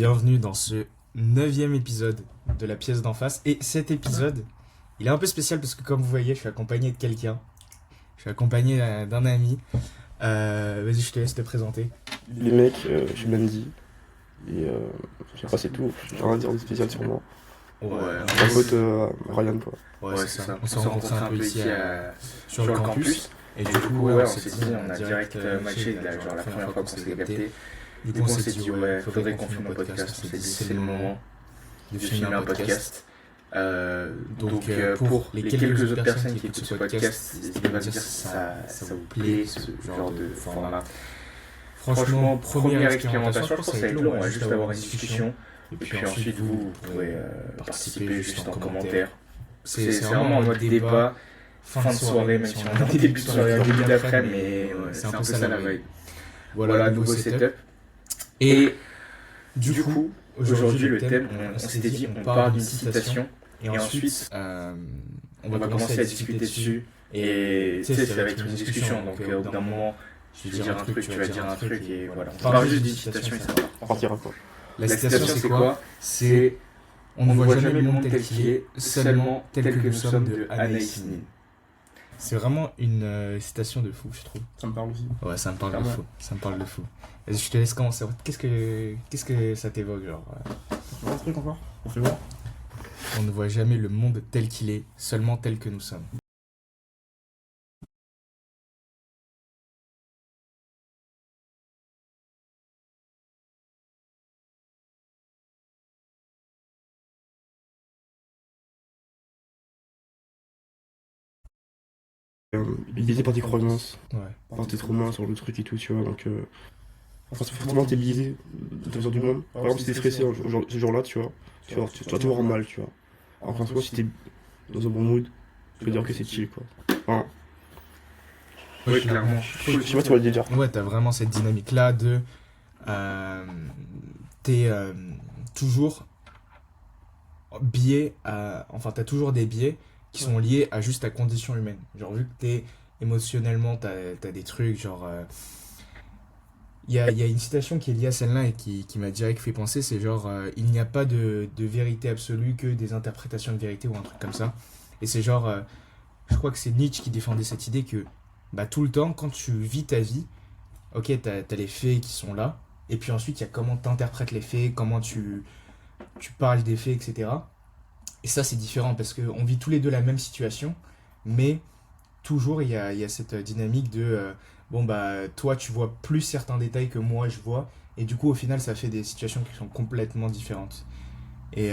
bienvenue dans ce 9e épisode de la pièce d'en face. Et cet épisode, il est un peu spécial parce que comme vous voyez, je suis accompagné de quelqu'un. Je suis accompagné d'un ami. Vas-y, je te laisse te présenter. Les mecs, je suis Mandy. Et je sais pas, c'est tout. J'ai rien à dire de spécial sur moi. Ma pote Ryan, quoi. Ouais, c'est ça. On s'est rencontrés un peu ici sur le campus. Et du coup, on s'est dit, on a direct matché, genre la première fois qu'on s'est capté. Du coup, on s'est dit, ouais, faudrait qu'on filme un podcast. On s'est dit, c'est le moment de filmer un podcast. Donc, pour les quelques autres personnes qui écoutent ce podcast, n'hésitez pas à dire si ça vous plaît, ce genre de format. franchement, Première expérimentation, je pense que ça va être long, on va juste avoir une discussion. Et puis ensuite, vous pourrez participer juste en commentaire. C'est vraiment en mode débat, fin de soirée, même si on est en début de soirée, début d'après, mais c'est un peu ça la vibe. Voilà, nouveau setup. Et du coup, aujourd'hui, le thème, on s'était dit, on part d'une citation, et ensuite, on va commencer à discuter dessus. Et tu sais, ça va être une discussion, donc au bout d'un moment, je vais dire un truc, tu vas dire un truc, et voilà. On part juste d'une citation et ça va. On partira quoi. La citation, c'est quoi? C'est on ne voit jamais le monde tel qu'il est, seulement tel que nous sommes de Anaïs Nin. C'est vraiment une citation de fou, je trouve. Ça me parle aussi. Ouais, ça me parle de fou. Ça me parle de fou. Vas-y, je te laisse commencer. Qu'est-ce que ça t'évoque, genre Un truc encore. On fait voir. On ne voit jamais le monde tel qu'il est, seulement tel que nous sommes. Biaisé par tes croyances, Ouais. par tes traumas sur le truc et tout, tu vois. Donc, forcément, t'es biaisé de ta vision du monde. Par exemple, si t'es stressé ce jour-là, tu vois, tu vas te voir en mal, tu vois. Alors qu'en soi, si t'es dans un bon mood, tu peux dire que c'est chill, quoi. Enfin, Ouais, clairement. je sais pas, tu vois le délire. Ouais, t'as vraiment cette dynamique-là de... t'es toujours biais à... Enfin, t'as toujours des biais qui sont liés à juste ta condition humaine. Genre, vu que t'es émotionnellement, t'as des trucs, genre... Il y a une citation qui est liée à celle-là et qui m'a direct fait penser, c'est genre, il n'y a pas de vérité absolue que des interprétations de vérité ou un truc comme ça. Et c'est genre, je crois que c'est Nietzsche qui défendait cette idée que bah, tout le temps, quand tu vis ta vie, ok, t'as les faits qui sont là, et puis ensuite, il y a comment t'interprètes les faits, comment tu parles des faits, etc. Et ça, c'est différent parce qu'on vit tous les deux la même situation, mais toujours, il y a cette dynamique de bon, bah, toi, tu vois plus certains détails que moi, je vois, et du coup, au final, ça fait des situations qui sont complètement différentes. Et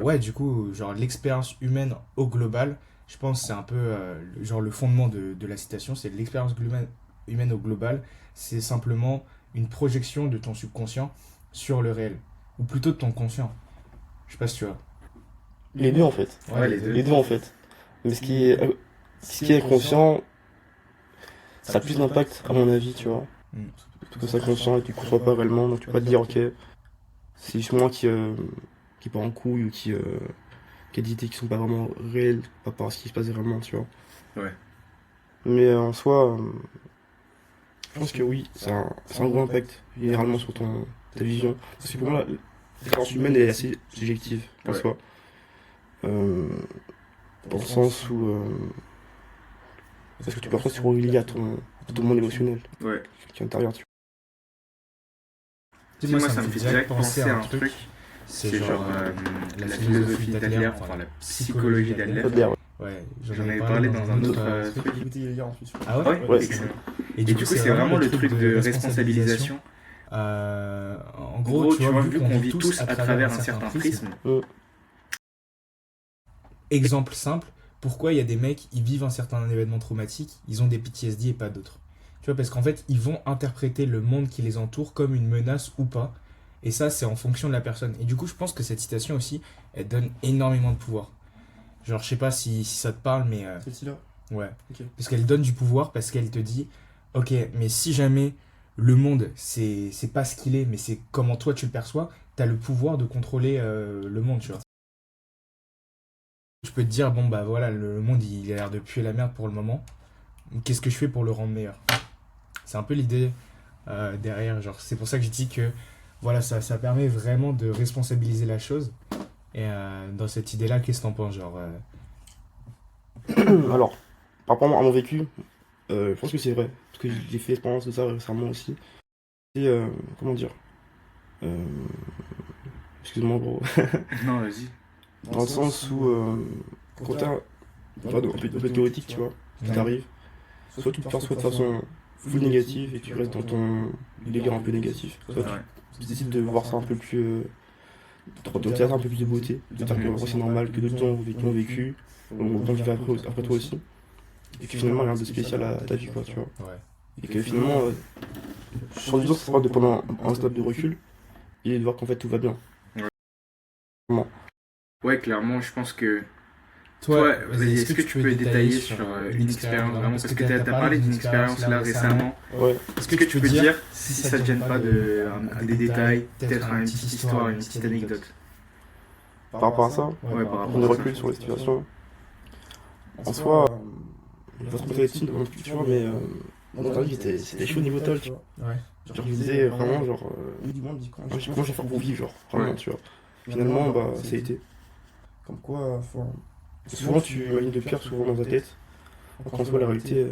ouais, du coup, genre, l'expérience humaine au global, je pense que c'est un peu genre le fondement de la citation, c'est l'expérience humaine au global, c'est simplement une projection de ton subconscient sur le réel, ou plutôt de ton conscient. Je sais pas si tu vois. Les deux, en fait. Ouais, les deux. Les deux, en fait. Mais ce qui est inconscient, ça a plus d'impact, à mon avis, tu vois. Mm. Parce que c'est inconscient et tu ne conçois pas réellement, donc tu peux pas te dire, ok, c'est juste moi qui part en couille ou qui a des idées qui sont pas vraiment réelles par rapport à ce qui se passe réellement, tu vois. Ouais. Mais en soi, je pense que oui, c'est un gros impact, généralement, sur ta vision. Parce que pour moi, l'expérience humaine est assez subjective, en Ouais. soi. Dans le sens où... parce que tu peux c'est relié à ton monde émotionnel, Ouais. qui est intérieur, tu Tu sais, Moi, ça me fait direct penser à un truc. c'est C'est genre la philosophie d'Adler, enfin la psychologie d'Adler. vois. D'air, Ouais, J'en avais parlé dans un autre truc. Ah ouais? Ouais, excellent. Et du coup, c'est vraiment le truc de responsabilisation. En En gros, gros, tu vois, vu qu'on vit tous à travers un certain prisme, exemple simple, pourquoi il y a des mecs, ils vivent un certain événement traumatique, ils ont des PTSD et pas d'autres. Tu vois, parce qu'en fait, ils vont interpréter le monde qui les entoure comme une menace ou pas. Et ça, c'est en fonction de la personne. Et du coup, je pense que cette citation aussi, elle donne énormément de pouvoir. Genre, je sais pas si ça te parle, mais Celle-ci-là. ouais. Ok. Parce qu'elle donne du pouvoir, parce qu'elle te dit, ok, mais si jamais le monde, c'est pas ce qu'il est, mais c'est comment toi tu le perçois, t'as le pouvoir de contrôler le monde, tu vois. Je peux te dire, bon bah voilà, le monde il a l'air de puer la merde pour le moment. Qu'est-ce que je fais pour le rendre meilleur? C'est un peu l'idée derrière. Genre, c'est pour ça que je dis que voilà, ça permet vraiment de responsabiliser la chose. Et dans cette idée-là, qu'est-ce que t'en penses, genre Alors, par rapport à mon vécu, je pense que c'est vrai. Parce que j'ai fait l'expérience de ça récemment aussi. Et, comment dire euh, excuse-moi, gros. Non, vas-y. Dans le sens où, quand t'as un peu théorique, tu vois, qui Ouais. t'arrive, soit tu le perçois de façon full négative et tu restes dans ton délire un peu négatif, soit Ouais. tu décides de voir ça un peu plus. De tirer un peu plus de beauté, de dire que c'est normal, que d'autres ont vécu, autant vivre après toi aussi, et que finalement il y a rien de spécial à ta vie, quoi, tu vois. Ouais. Et que finalement, sur du temps, ça sera de prendre un stop de recul et de voir qu'en fait tout va bien. Vraiment. Ouais, clairement, je pense que. Toi, Vas-y, est-ce que tu peux détailler sur une expérience vraiment? Parce que t'as parlé d'une expérience là récemment. Ouais. Est-ce que tu peux dire, si ça te gêne pas, des détails, peut-être une petite histoire, une petite anecdote? Par rapport à ça, Ouais, par prendre du rapport à ça. recul sur les situations. En soi, je vais pas trop parler de film non plus, tu vois, mais mon avis c'était chaud niveau tal, tu vois. Ouais. Genre, je me disais vraiment, genre, comment je vais faire pour vivre, genre, vraiment, Ouais. tu vois. Finalement, bah, ça a été. Comme quoi, enfin, souvent tu imagines le pire souvent dans ta tête, quand on voit la réalité,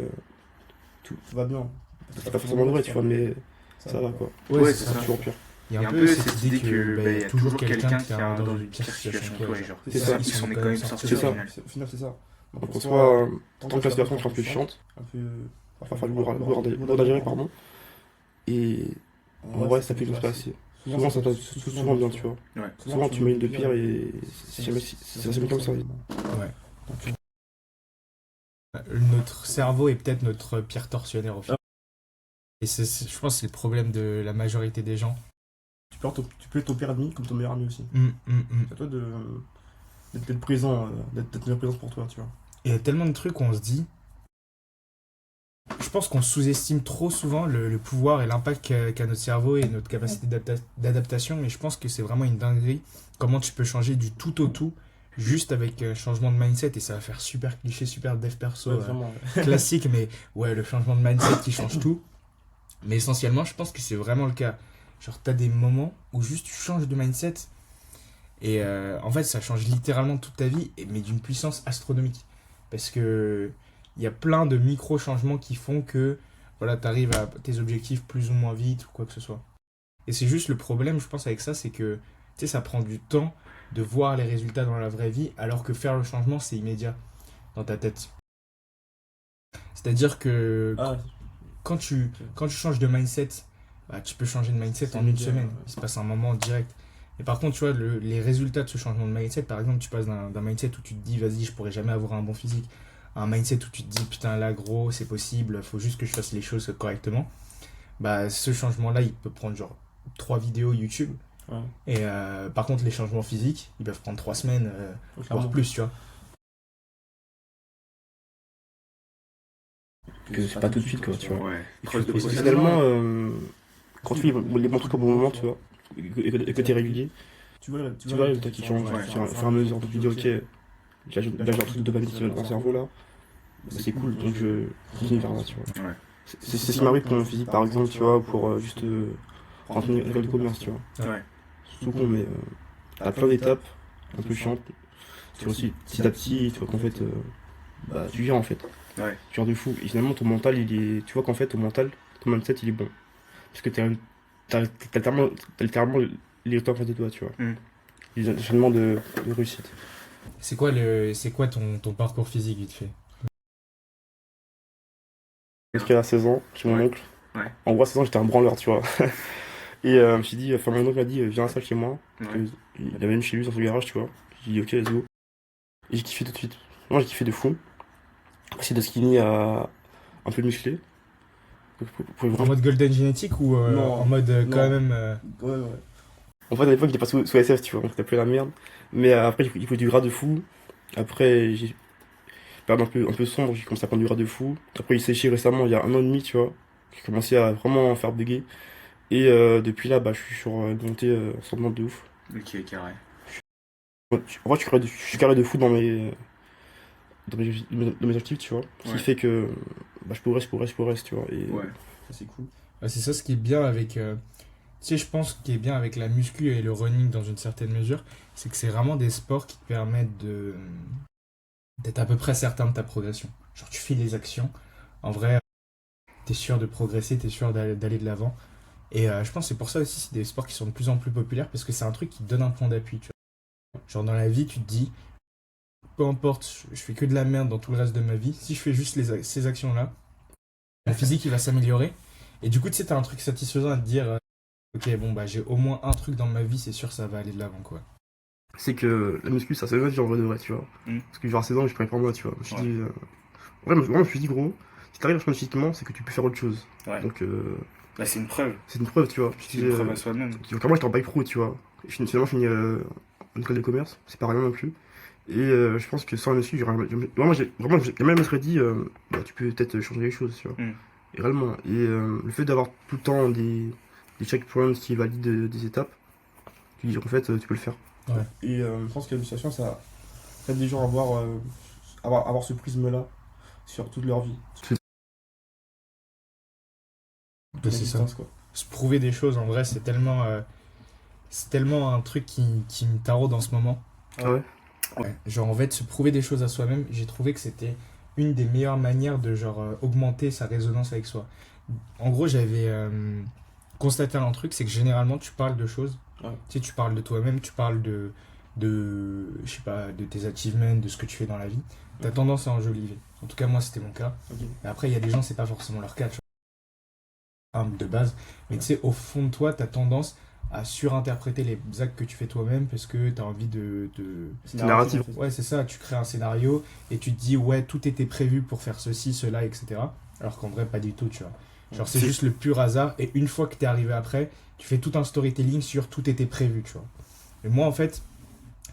tout va bien. C'est pas forcément vrai, tu vois, mais ça va quoi. Ouais, C'est c'est ça. toujours pire. Il y a Il y un a peu cette idée que bah, il y a toujours quelqu'un qui est dans une pire situation que toi. Genre. C'est ça. Ils sont quand même sortis C'est au ça. final. Au final, c'est ça. Donc en soi, tant que la situation est un peu chiante, un peu. Enfin, lourd à gérer, pardon. Et en vrai, ça peut bien se passer. Souvent, ça passe souvent bien, tu vois. Ouais. Souvent, tu imagines de pire et ça se met comme ça. Ouais. Notre cerveau est peut-être notre pire tortionnaire au final. Et je pense que c'est le problème de la majorité des gens. Tu peux être ton pire ami comme ton meilleur ami aussi. C'est à toi d'être présent, d'être une présence pour toi, tu vois. Et il y a tellement de trucs où on se dit. Je pense qu'on sous-estime trop souvent le pouvoir et l'impact qu'a notre cerveau et notre capacité d'adaptation. Et je pense que c'est vraiment une dinguerie. Comment tu peux changer du tout au tout juste avec un changement de mindset. Et ça va faire super cliché, super dev perso classique. Mais ouais, le changement de mindset qui change tout. Mais essentiellement, je pense que c'est vraiment le cas. Genre, t'as des moments où juste tu changes de mindset. Et en fait, ça change littéralement toute ta vie, mais d'une puissance astronomique. Parce que il y a plein de micro-changements qui font que voilà, tu arrives à tes objectifs plus ou moins vite ou quoi que ce soit. Et c'est juste le problème, je pense, avec ça, c'est que tu sais, ça prend du temps de voir les résultats dans la vraie vie, alors que faire le changement, c'est immédiat dans ta tête. C'est-à-dire que quand tu changes de mindset, bah, tu peux changer de mindset en une semaine. Il se passe un moment direct. Et par contre, tu vois, les résultats de ce changement de mindset, par exemple, tu passes d'un mindset où tu te dis, vas-y, je pourrais jamais avoir un bon physique, à un mindset où tu te dis, putain, là, gros, c'est possible, faut juste que je fasse les choses correctement. Bah, ce changement-là, il peut prendre genre 3 vidéos YouTube. Ouais. Et par contre, les changements physiques, ils peuvent prendre 3 semaines, voire plus, tu vois. Que c'est pas tout de suite, quoi, tu vois. Ouais. Et finalement, quand tu fais les bons trucs au bon moment, tu vois, et que t'es régulier, tu vois les résultats qui changent Ouais. au fur et à mesure. Donc tu dis, ok, là j'ai un truc de dopamine qui va dans le cerveau là, bah, c'est cool, donc je continue vers là, tu vois. Ouais. C'est ce qui m'arrive pour mon physique, par exemple, tu vois, pour juste rentrer une école de commerce, tu vois. Ouais. C'est tout con, mais t'as plein d'étapes un peu chiantes. Tu vois aussi, petit à petit, tu vois qu'en fait, bah, tu viens en fait. Ouais. Tu viens de fou. Et finalement, ton mental, tu vois qu'en fait, ton mindset, il est bon. Parce que t'as littéralement les résultats en face de toi, tu vois. Les enchaînements de réussite. C'est quoi ton parcours physique, vite fait? Inscrit à 16 ans, chez mon oncle. Ouais. En gros, à 16 ans, j'étais un branleur, tu vois. Et je me suis dit, enfin, mon oncle m'a dit, viens à ça chez moi. Ouais. Il avait une chez lui dans son garage, tu vois. J'ai dit, ok, let's go. Et j'ai kiffé tout de suite. Moi, j'ai kiffé de fou. C'est de skinny à un peu musclé. En mode golden génétique ou Non, en mode quand même. Ouais. En fait, à l'époque, j'étais pas sous SF, tu vois, donc c'était un peu la merde. Mais après, il faut du gras de fou. Après, j'ai perdu un peu sombre, j'ai commencé à prendre du gras de fou. Après, il s'est séché récemment, il y a 1 an et demi, tu vois. J'ai commencé à vraiment faire bugger. Et depuis là, bah, je suis sur une montée ascendante de ouf. Ok, carré. En vrai, je suis carré de fou dans mes objectifs, tu vois. Ce qui fait que bah, je progresse, tu vois. Et Ouais. ça, c'est cool. C'est ça ce qui est bien avec. Tu sais, je pense qu'il est bien avec la muscu et le running dans une certaine mesure, c'est que c'est vraiment des sports qui te permettent d'être à peu près certain de ta progression. Genre, tu fais les actions, en vrai, t'es sûr de progresser, t'es sûr d'aller de l'avant. Et je pense que c'est pour ça aussi, c'est des sports qui sont de plus en plus populaires, parce que c'est un truc qui te donne un point d'appui, tu vois. Genre, dans la vie, tu te dis, peu importe, je fais que de la merde dans tout le reste de ma vie, si je fais juste ces actions-là, mon physique, il va s'améliorer. Et du coup, tu sais, t'as un truc satisfaisant à te dire, ok, bon, bah, j'ai au moins un truc dans ma vie, c'est sûr, ça va aller de l'avant, quoi. C'est que la muscu, ça va en vrai de vrai, tu vois. Parce que genre à 16 ans, je prenais pas moi, tu vois. Je me suis dit, ouais, moi, je me suis dit, gros, si t'arrives à changer physiquement, c'est que tu peux faire autre chose. Ouais. Donc, là, c'est une preuve. c'est une preuve, tu vois. C'est une preuve à soi-même. Donc, moi, j'étais en bac pro, tu vois. Finalement, je finis en école de commerce, c'est pas rien non plus. Et je pense que sans la muscu, vraiment, j'ai même serait dit, bah, tu peux peut-être changer les choses, tu vois. Et réellement. Et le fait d'avoir tout le temps des checkpoints qui valident des étapes, tu dis qu'en fait, tu peux le faire. Ouais. Et je pense que la musculation, ça aide les gens à avoir ce prisme-là sur toute leur vie. C'est ça. Quoi. Se prouver des choses, en vrai, c'est tellement un truc qui me taraude en ce moment. Ah ouais? Ouais. Genre, en fait, se prouver des choses à soi-même, j'ai trouvé que c'était une des meilleures manières de genre augmenter sa résonance avec soi. En gros, j'avais constaté un truc, c'est que généralement, tu parles de choses. Ouais. Tu sais, tu parles de toi-même, tu parles je sais pas, de tes achievements, de ce que tu fais dans la vie. T'as tendance à enjoliver. En tout cas, moi, c'était mon cas. Okay. Et après, il y a des gens, c'est pas forcément leur cas, tu vois, de base. Mais tu sais, au fond de toi, t'as tendance à surinterpréter les actes que tu fais toi-même parce que t'as envie C'est narratif. Ouais, c'est ça. Tu crées un scénario et tu te dis, ouais, tout était prévu pour faire ceci, cela, etc. Alors qu'en vrai, pas du tout, tu vois. Genre, c'est juste le pur hasard. Et une fois que t'es arrivé après, tu fais tout un storytelling sur tout était prévu, tu vois. Et moi, en fait,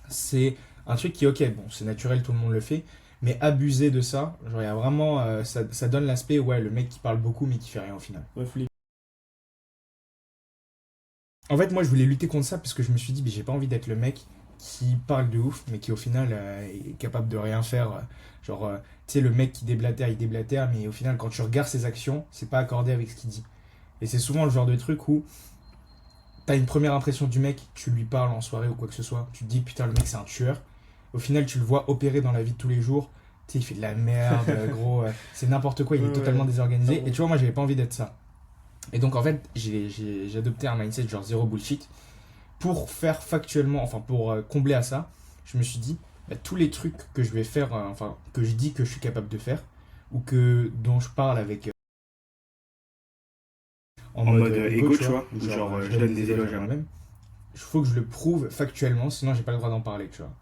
c'est un truc qui, ok, bon, c'est naturel, tout le monde le fait, mais abuser de ça, genre, il y a vraiment, ça donne l'aspect, ouais, le mec qui parle beaucoup, mais qui fait rien au final. Ouais, en fait, moi, je voulais lutter contre ça parce que je me suis dit, mais j'ai pas envie d'être le mec qui parle de ouf, mais qui au final est capable de rien faire. Genre, tu sais, le mec qui déblatère, il déblatère, mais au final, quand tu regardes ses actions, c'est pas accordé avec ce qu'il dit. Et c'est souvent le genre de truc où t'as une première impression du mec, tu lui parles en soirée ou quoi que ce soit, tu te dis putain le mec c'est un tueur. Au final tu le vois opérer dans la vie de tous les jours, tu sais il fait de la merde, gros, c'est n'importe quoi, il est totalement désorganisé. Et tu vois moi j'avais pas envie d'être ça. Et donc en fait j'ai adopté un mindset genre zéro bullshit pour faire factuellement, enfin pour combler à ça. Je me suis dit bah, tous les trucs que je vais faire, enfin que je dis que je suis capable de faire ou dont je parle avec en mode égo, tu vois, genre je donne des éloges à moi-même. Il faut que je le prouve factuellement, sinon j'ai pas le droit d'en parler, tu vois.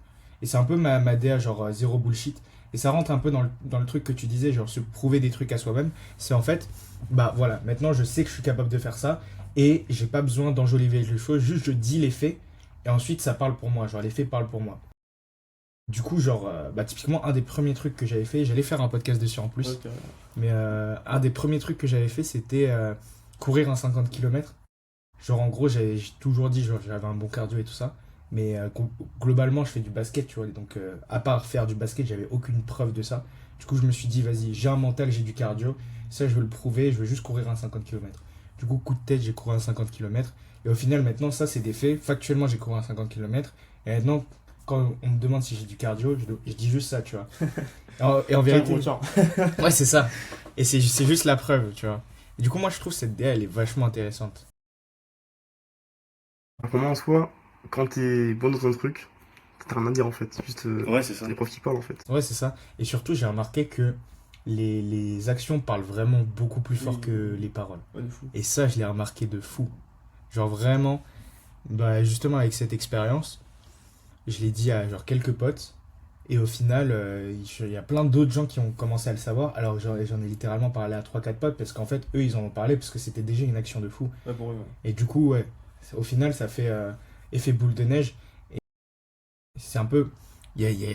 Et c'est un peu ma DA, genre zéro bullshit. Et ça rentre un peu dans le truc que tu disais, genre se prouver des trucs à soi-même. C'est en fait, bah voilà, maintenant je sais que je suis capable de faire ça et j'ai pas besoin d'enjoliver les choses, juste je dis les faits et ensuite ça parle pour moi, genre les faits parlent pour moi. Du coup, genre, bah typiquement, un des premiers trucs que j'avais fait, j'allais faire un podcast dessus en plus, okay. Mais un des premiers trucs que j'avais fait, c'était courir un 50 km. Genre en gros j'ai toujours dit genre j'avais un bon cardio et tout ça, mais globalement je fais du basket, tu vois, donc à part faire du basket j'avais aucune preuve de ça. Du coup je me suis dit vas-y j'ai un mental, j'ai du cardio, ça je veux le prouver, je veux juste courir un 50 km. Du coup coup de tête j'ai couru un 50 km et au final maintenant ça c'est des faits, factuellement j'ai couru un 50 km et maintenant quand on me demande si j'ai du cardio je dis juste ça, tu vois. Et en vérité ouais c'est ça, et c'est juste la preuve, tu vois. Et du coup moi je trouve cette DA elle est vachement intéressante. Pour moi en soi, quand t'es bon dans un truc, t'as rien à dire en fait. Juste ouais, c'est ça. Les profs qui parlent en fait. Ouais, c'est ça. Et surtout, j'ai remarqué que les actions parlent vraiment beaucoup plus fort que les paroles. Ouais, de fou. Et ça, je l'ai remarqué de fou. Genre vraiment, bah, justement avec cette expérience, je l'ai dit à genre quelques potes. Et au final, il y a plein d'autres gens qui ont commencé à le savoir. Alors j'en ai littéralement parlé à 3-4 potes parce qu'en fait, eux, ils en ont parlé parce que c'était déjà une action de fou. Ouais, pour eux, ouais. Et du coup, ouais, au final, ça fait effet boule de neige. Et c'est un peu...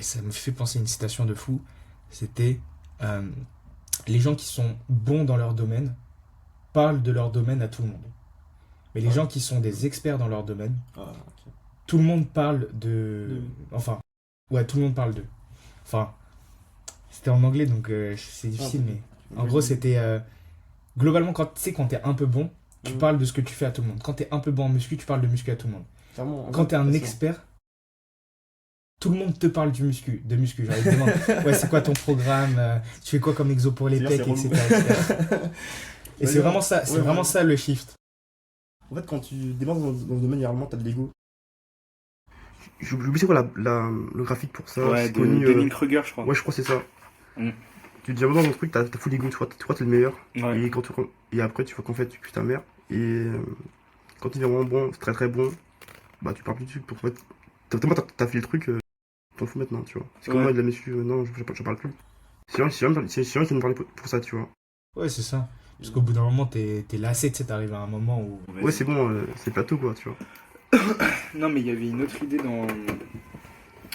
ça me fait penser à une citation de fou. C'était les gens qui sont bons dans leur domaine parlent de leur domaine à tout le monde. Mais les gens qui sont des experts dans leur domaine, okay. Tout le monde parle de... Enfin, ouais, tout le monde parle d'eux. Enfin, c'était en anglais, donc c'est difficile, mais en gros, c'était... globalement, quand tu sais, quand t'es un peu bon, tu parles de ce que tu fais à tout le monde. Quand t'es un peu bon en muscu, tu parles de muscu à tout le monde. Clairement, quand t'es un expert, tout le monde te parle de muscu. Genre, ils te demandent, ouais, c'est quoi ton programme, tu fais quoi comme exo pour les pecs, etc. Et c'est vraiment ça, ça le shift. En fait, quand tu démarres dans ce domaine, généralement, t'as de l'ego. J'oublie c'est quoi le graphique pour ça. Ouais, c'est de connu. Dunning Kruger, je crois. Ouais, je crois que c'est ça. Mm. Tu te dis dans un truc, t'as full ego, tu crois que t'es le meilleur. Ouais. Et après, tu vois qu'en fait, tu pues ta mère. Et quand tu es vraiment bon, très très bon, bah tu parles plus dessus. Pour fait, t'as fait le truc, t'en fous maintenant, tu vois. C'est comme moi de la muscu, non, je parle plus. C'est vrai qui me parlait pour ça, tu vois. Ouais, c'est ça. Parce qu'au bout d'un moment, t'es lassé, tu sais, t'arrives à un moment où. Ouais, c'est bon, c'est plateau, quoi, tu vois. Non, mais il y avait une autre idée dans.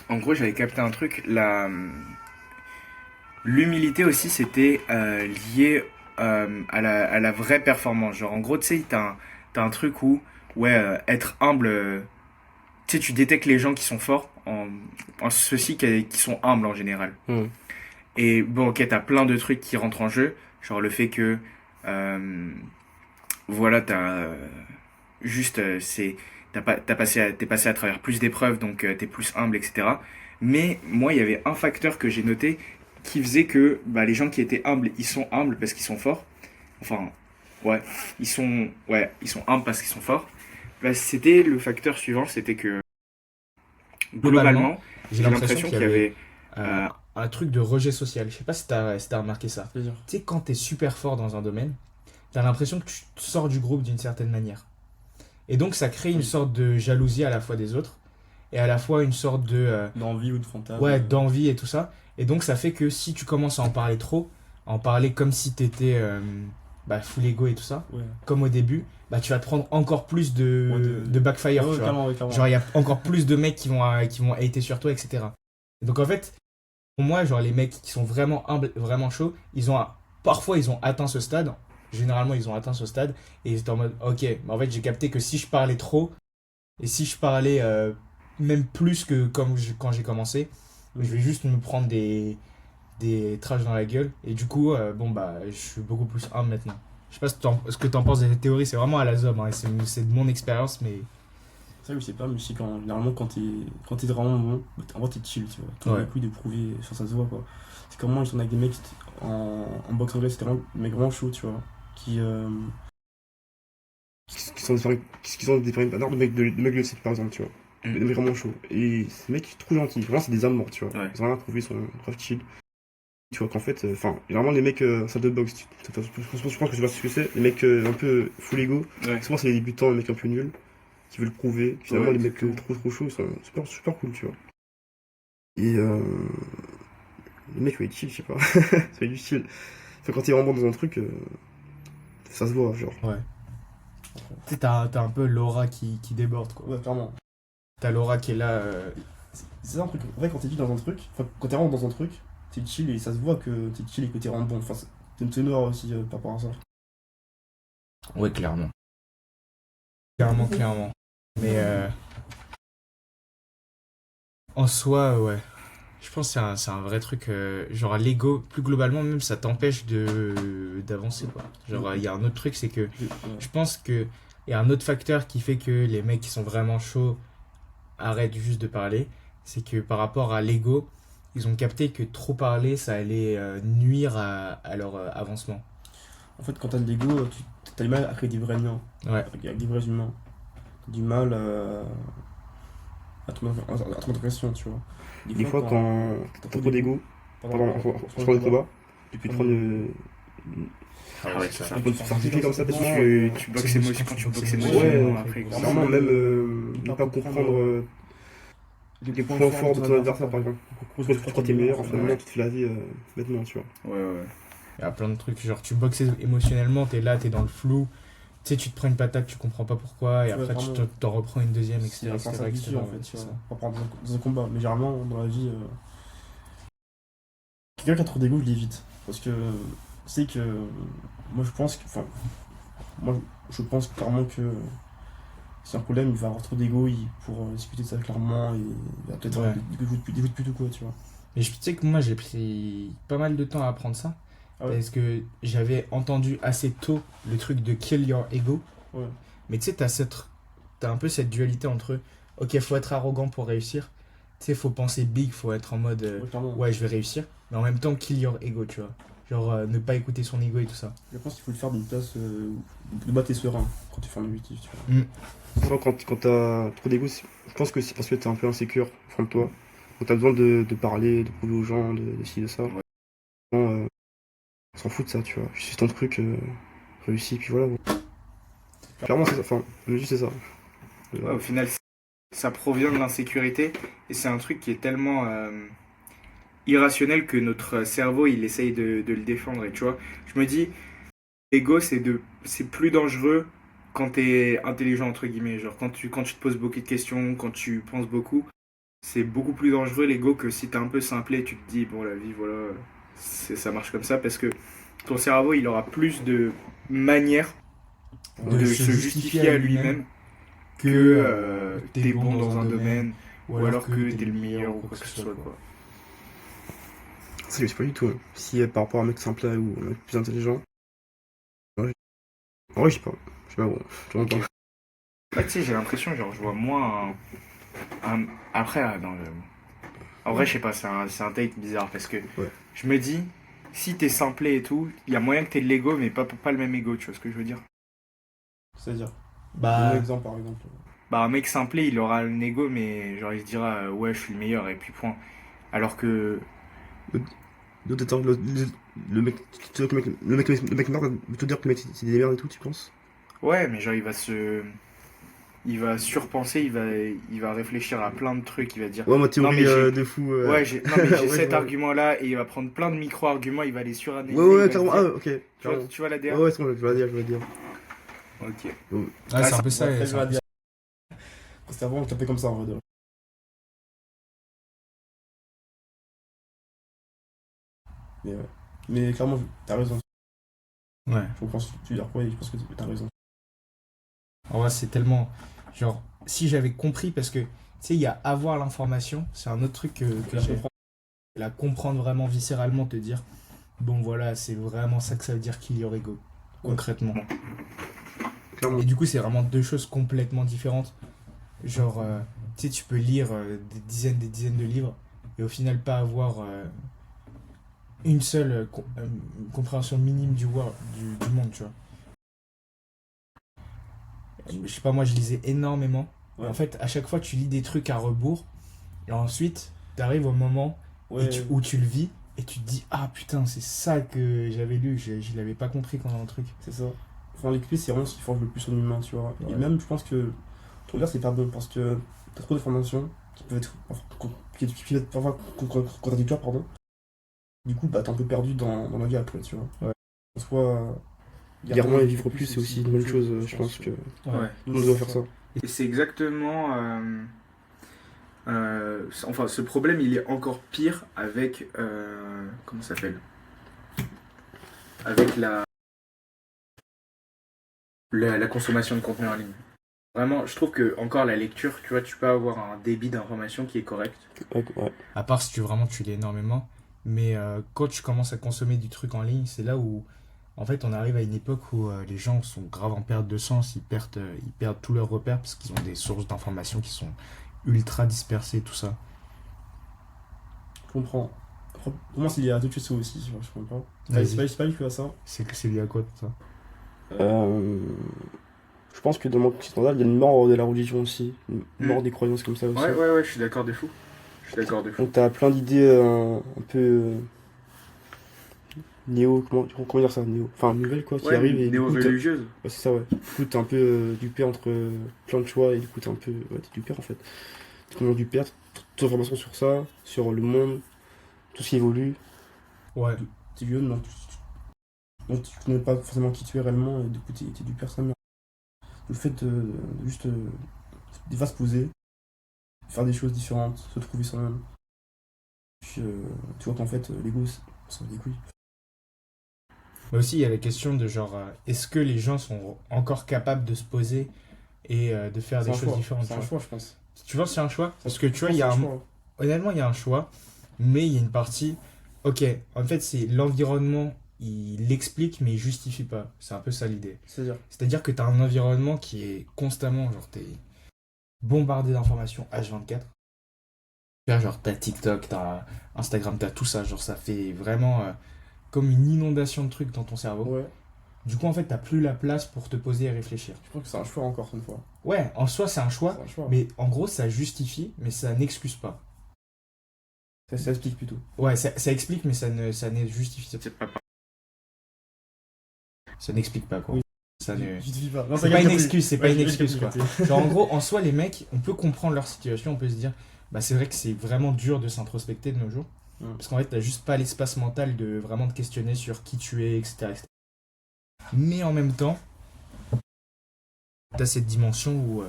En gros, j'avais capté un truc. L'humilité aussi, c'était lié à la vraie performance. Genre, en gros, tu sais, t'as un truc où, ouais, être humble. Tu sais, tu détectes les gens qui sont forts en ceux-ci qui sont humbles en général. Et bon, ok, t'as plein de trucs qui rentrent en jeu. Genre le fait que. Voilà, t'as. Juste, t'es passé à travers plus d'épreuves, donc t'es plus humble, etc. Mais moi, il y avait un facteur que j'ai noté qui faisait que bah, les gens qui étaient humbles, ils sont humbles parce qu'ils sont forts. Enfin, ouais, ils sont humbles parce qu'ils sont forts. Bah, c'était le facteur suivant, c'était que globalement j'ai l'impression qu'il y avait un truc de rejet social. Je sais pas si t'as remarqué ça. Tu sais, quand t'es super fort dans un domaine, t'as l'impression que tu sors du groupe d'une certaine manière. Et donc ça crée une sorte de jalousie à la fois des autres et à la fois une sorte de d'envie ou de fantasme. Ouais, d'envie et tout ça. Et donc ça fait que si tu commences à en parler trop, à en parler comme si t'étais full ego et tout ça, comme au début, bah tu vas te prendre encore plus de backfire, tu vois. Clairement. Genre il y a encore plus de mecs qui vont hater sur toi, etc. Et donc en fait, pour moi, genre les mecs qui sont vraiment humbles, vraiment chauds, parfois ils ont atteint ce stade. Généralement, ils ont atteint ce stade et ils étaient en mode, ok, mais en fait, j'ai capté que si je parlais trop et si je parlais même plus que quand j'ai commencé, je vais juste me prendre des trashs dans la gueule. Et du coup, je suis beaucoup plus humble maintenant. Je sais pas ce que t'en penses de cette théorie, c'est vraiment à la zob, hein, et c'est de mon expérience, mais. Ça, je sais pas, mais je sais généralement quand t'es vraiment bon, en vrai, t'es chill, tu vois. T'as le coup de prouver, ça se voit, quoi. C'est comme moi, j'étais avec des mecs en boxe anglaise, c'était vraiment des mecs vraiment chauds, tu vois. Qui sont différents de mecs de site, par exemple, tu vois. Des mecs vraiment chauds. Et ces mecs sont trop gentils. Vraiment, c'est des âmes mortes, tu vois. Ils ont rien à prouver, ils sont grave chill. Tu vois qu'en fait, généralement, les mecs salle de boxe, je pense que tu vois ce que c'est. Les mecs un peu full ego. Souvent, c'est les débutants, les mecs un peu nuls, qui veulent prouver. Finalement, les mecs trop chauds, ils sont super cool, tu vois. Et les mecs, ouais, chill, je sais pas. C'est du style. Enfin, quand t'es vraiment bon dans un truc. Ça se voit, genre. Ouais. Tu sais, t'as un peu l'aura qui déborde, quoi. Ouais, clairement. T'as l'aura qui est là. C'est ça un truc. En vrai, quand t'es chill dans un truc, quand t'es vraiment dans un truc, t'es chill et ça se voit que t'es chill et que t'es vraiment bon. Enfin, c'est une teneur aussi par rapport à ça. Ouais, clairement. Clairement. Mais en soi, ouais. Je pense que c'est un vrai truc. Genre, l'ego, plus globalement, même, ça t'empêche d'avancer, quoi. Genre, il y a un autre truc, c'est que je pense qu'il y a un autre facteur qui fait que les mecs qui sont vraiment chauds arrêtent juste de parler. C'est que par rapport à l'ego, ils ont capté que trop parler, ça allait nuire à leur avancement. En fait, quand t'as de l'ego, t'as du mal à créer des vrais liens. Ouais. Avec des vrais humains. T'as du mal à te mettre en question, tu vois. Des fois, quand t'as trop d'ego, pendant le combat, tu peux te prendre Ah ouais, ça. certifié comme ça, Tu boxes émotion quand tu boxes émotion. Ouais, après. vraiment, même ne pas comprendre les points forts de ton adversaire, par exemple. Tu crois que t'es meilleur, en fait, tu te fais la vie bêtement, tu vois. Ouais. Il y a plein de trucs, genre tu boxes émotionnellement, t'es là, t'es dans le flou. Tu sais, tu te prends une patate, tu comprends pas pourquoi, et après tu t'en reprends une deuxième, etc. C'est un habitude en fait, tu vois. Pas prendre dans un combat, mais généralement dans la vie, quelqu'un qui a trop d'ego, je l'évite. Parce que c'est que moi je pense clairement que c'est un problème, il va avoir trop d'ego pour discuter de ça clairement et il va peut-être des gouttes plus tout quoi, tu vois. Mais je sais que moi j'ai pris pas mal de temps à apprendre ça. Ah ouais. Parce que j'avais entendu assez tôt le truc de kill your ego. Ouais. Mais tu sais, t'as un peu cette dualité entre, ok, faut être arrogant pour réussir. Tu sais, faut penser big, faut être en mode, Ouais, clairement. ouais, je vais réussir. Mais en même temps, kill your ego, tu vois. Genre, ne pas écouter son ego et tout ça. Je pense qu'il faut le faire d'une place de bas t'es serein quand tu fais un objectif, tu vois. Souvent, quand t'as trop d'ego, je pense que c'est parce que t'es un peu insécure au fond de toi. Quand t'as besoin de parler, de prouver aux gens, de ci, de ça. Ouais. On s'en fout de ça, tu vois. Je suis ton truc, réussi, puis voilà. Clairement, c'est ça. Enfin, juste c'est ça. Ouais, au final, ça provient de l'insécurité et c'est un truc qui est tellement irrationnel que notre cerveau il essaye de le défendre. Et tu vois, je me dis, l'ego c'est plus dangereux quand t'es intelligent, entre guillemets. Genre, quand tu te poses beaucoup de questions, quand tu penses beaucoup, c'est beaucoup plus dangereux l'ego que si t'es un peu simplé et tu te dis, bon, la vie, voilà, ça marche comme ça parce que ton cerveau il aura plus de manières de se justifier à lui-même que t'es bon dans un domaine ou alors que t'es le meilleur ou quoi que ce soit, quoi. Ça, je sais pas du tout. Hein. Si par rapport à un mec simple ou un mec plus intelligent. Ouais, je sais pas. Je sais pas, bon. Je vois pas. Ouais, tu sais, j'ai l'impression, genre, je vois moins après, en vrai, je sais pas, c'est un date bizarre parce que Ouais. je me dis, si t'es simplé et tout, il y a moyen que t'aies de l'ego, mais pas le même ego, tu vois ce que je veux dire? C'est-à-dire, Bah, donne un exemple par exemple. Bah, un mec simplé, il aura un ego, mais genre, il se dira, ouais, je suis le meilleur, et puis point. Alors que, D'autres étant le mec, le mec meurt de te dire que le mec c'est des merdes et tout, tu penses? ouais, mais genre, il va surpenser, il va réfléchir à plein de trucs, il va dire, Ouais, ma non, théorie mais j'ai, de fou. ouais, non, mais j'ai Ouais, cet je vois. argument-là, et il va prendre plein de micro-arguments, il va les suranalyser. Ouais, il va se clairement. dire- Ah, ok. Clairement. tu vois la DA? Ouais, c'est bon, je vais la dire. Ok. ouais, Ah, c'est un peu ça. Ouais, c'est un peu ça. c'est avant, on tapait comme ça en vrai. Mais ouais. Mais clairement, t'as raison. Ouais. Je comprends ce que tu veux dire quoi et je pense que t'as raison. En vrai, c'est tellement. Genre, si j'avais compris, parce que, tu sais, il y a avoir l'information, c'est un autre truc que La j'ai. comprendre. La comprendre vraiment viscéralement, te dire, bon voilà, c'est vraiment ça que ça veut dire qu'il y aurait go, concrètement. Clairement. Et du coup, c'est vraiment deux choses complètement différentes. Genre, tu sais, tu peux lire des dizaines de livres, et au final, pas avoir une seule compréhension minime du monde, tu vois. Je sais pas, moi, je lisais énormément. Ouais. En fait, à chaque fois, tu lis des trucs à rebours, et ensuite, t'arrives au moment Ouais, où tu le vis, et tu te dis, ah putain, c'est ça que j'avais lu, je l'avais pas compris pendant le truc. c'est ça. Enfin, l'équipé, c'est vraiment ce qui forge le plus en humain, tu vois. Et Ouais. même, je pense que ton regard, c'est pas bon parce que t'as trop d'informations qui peuvent être, enfin, qui peuvent être parfois contradictoires, pardon. Du coup, bah, t'es un peu perdu dans la vie après, tu vois. Ouais. Soit. Lire moins et vivre plus, c'est aussi une bonne chose, je pense que. Ouais. On doit faire ça. Et c'est exactement. Enfin, ce problème, il est encore pire avec. Comment ça s'appelle? Avec la consommation de contenu en ligne. Vraiment, je trouve que, encore la lecture, tu vois, tu peux avoir un débit d'information qui est correct. Ouais. À part si tu lis énormément. Mais quand tu commences à consommer du truc en ligne, c'est là où, en fait, on arrive à une époque où les gens sont grave en perte de sens, ils perdent tous leurs repères parce qu'ils ont des sources d'informations qui sont ultra dispersées, tout ça. Je comprends. Pour moi, c'est lié à d'autres choses aussi, tu vois, je comprends. Vas-y. C'est pas lié que à ça. C'est lié à quoi tout ça? Je pense que dans le monde occidental, il y a une mort de la religion aussi. Une mort des croyances comme ça aussi. Ouais, je suis d'accord de fou. Je suis d'accord de fou. Donc t'as plein d'idées un peu néo, comment dire ça, néo, enfin nouvelles quoi, qui Ouais, arrivent et du coup, néo-religieuse. ouais, c'est ça ouais. Du coup t'es un peu dupé entre plein de choix et du coup t'es un peu, ouais, t'es dupé en fait. T'es complètement dupé, toute l'information sur ça, sur le monde, tout ce qui évolue. Ouais. T'es vieux, donc tu connais pas forcément qui tu es réellement et du coup t'es du personne. Le fait de juste des fois se poser, faire des choses différentes, se trouver soi-même. Puis tu vois qu'en fait l'ego c'est des couilles. Mais aussi, il y a la question de genre, est-ce que les gens sont encore capables de se poser et de faire des choses différentes, C'est tu un vois. choix, je pense. Tu penses que c'est un choix? Parce que tu vois, Je il y a pense un, que c'est choix. honnêtement, il y a un choix, mais il y a une partie. Ok, en fait, c'est l'environnement il l'explique mais il justifie pas. C'est un peu ça l'idée. C'est-à-dire que tu as un environnement qui est constamment, genre t'es bombardé d'informations H24. Genre t'as TikTok, t'as Instagram, t'as tout ça, genre ça fait vraiment comme une inondation de trucs dans ton cerveau. Ouais. Du coup en fait t'as plus la place pour te poser et réfléchir. Je pense que c'est un choix encore une fois. Ouais, en soi c'est un choix, C'est un choix. mais en gros ça justifie, mais ça n'excuse pas. Ça explique plutôt. Ouais, ça explique, mais ça ne justifie pas. Ça n'explique pas quoi. Oui. Ça ne... Justifie pas. Non, C'est pas une excuse, c'est pas une excuse quoi. quoi. Genre en gros, en soi, les mecs, on peut comprendre leur situation, on peut se dire, bah c'est vrai que c'est vraiment dur de s'introspecter de nos jours. Parce qu'en fait, t'as juste pas l'espace mental de vraiment te questionner sur qui tu es, etc. Mais en même temps, t'as cette dimension où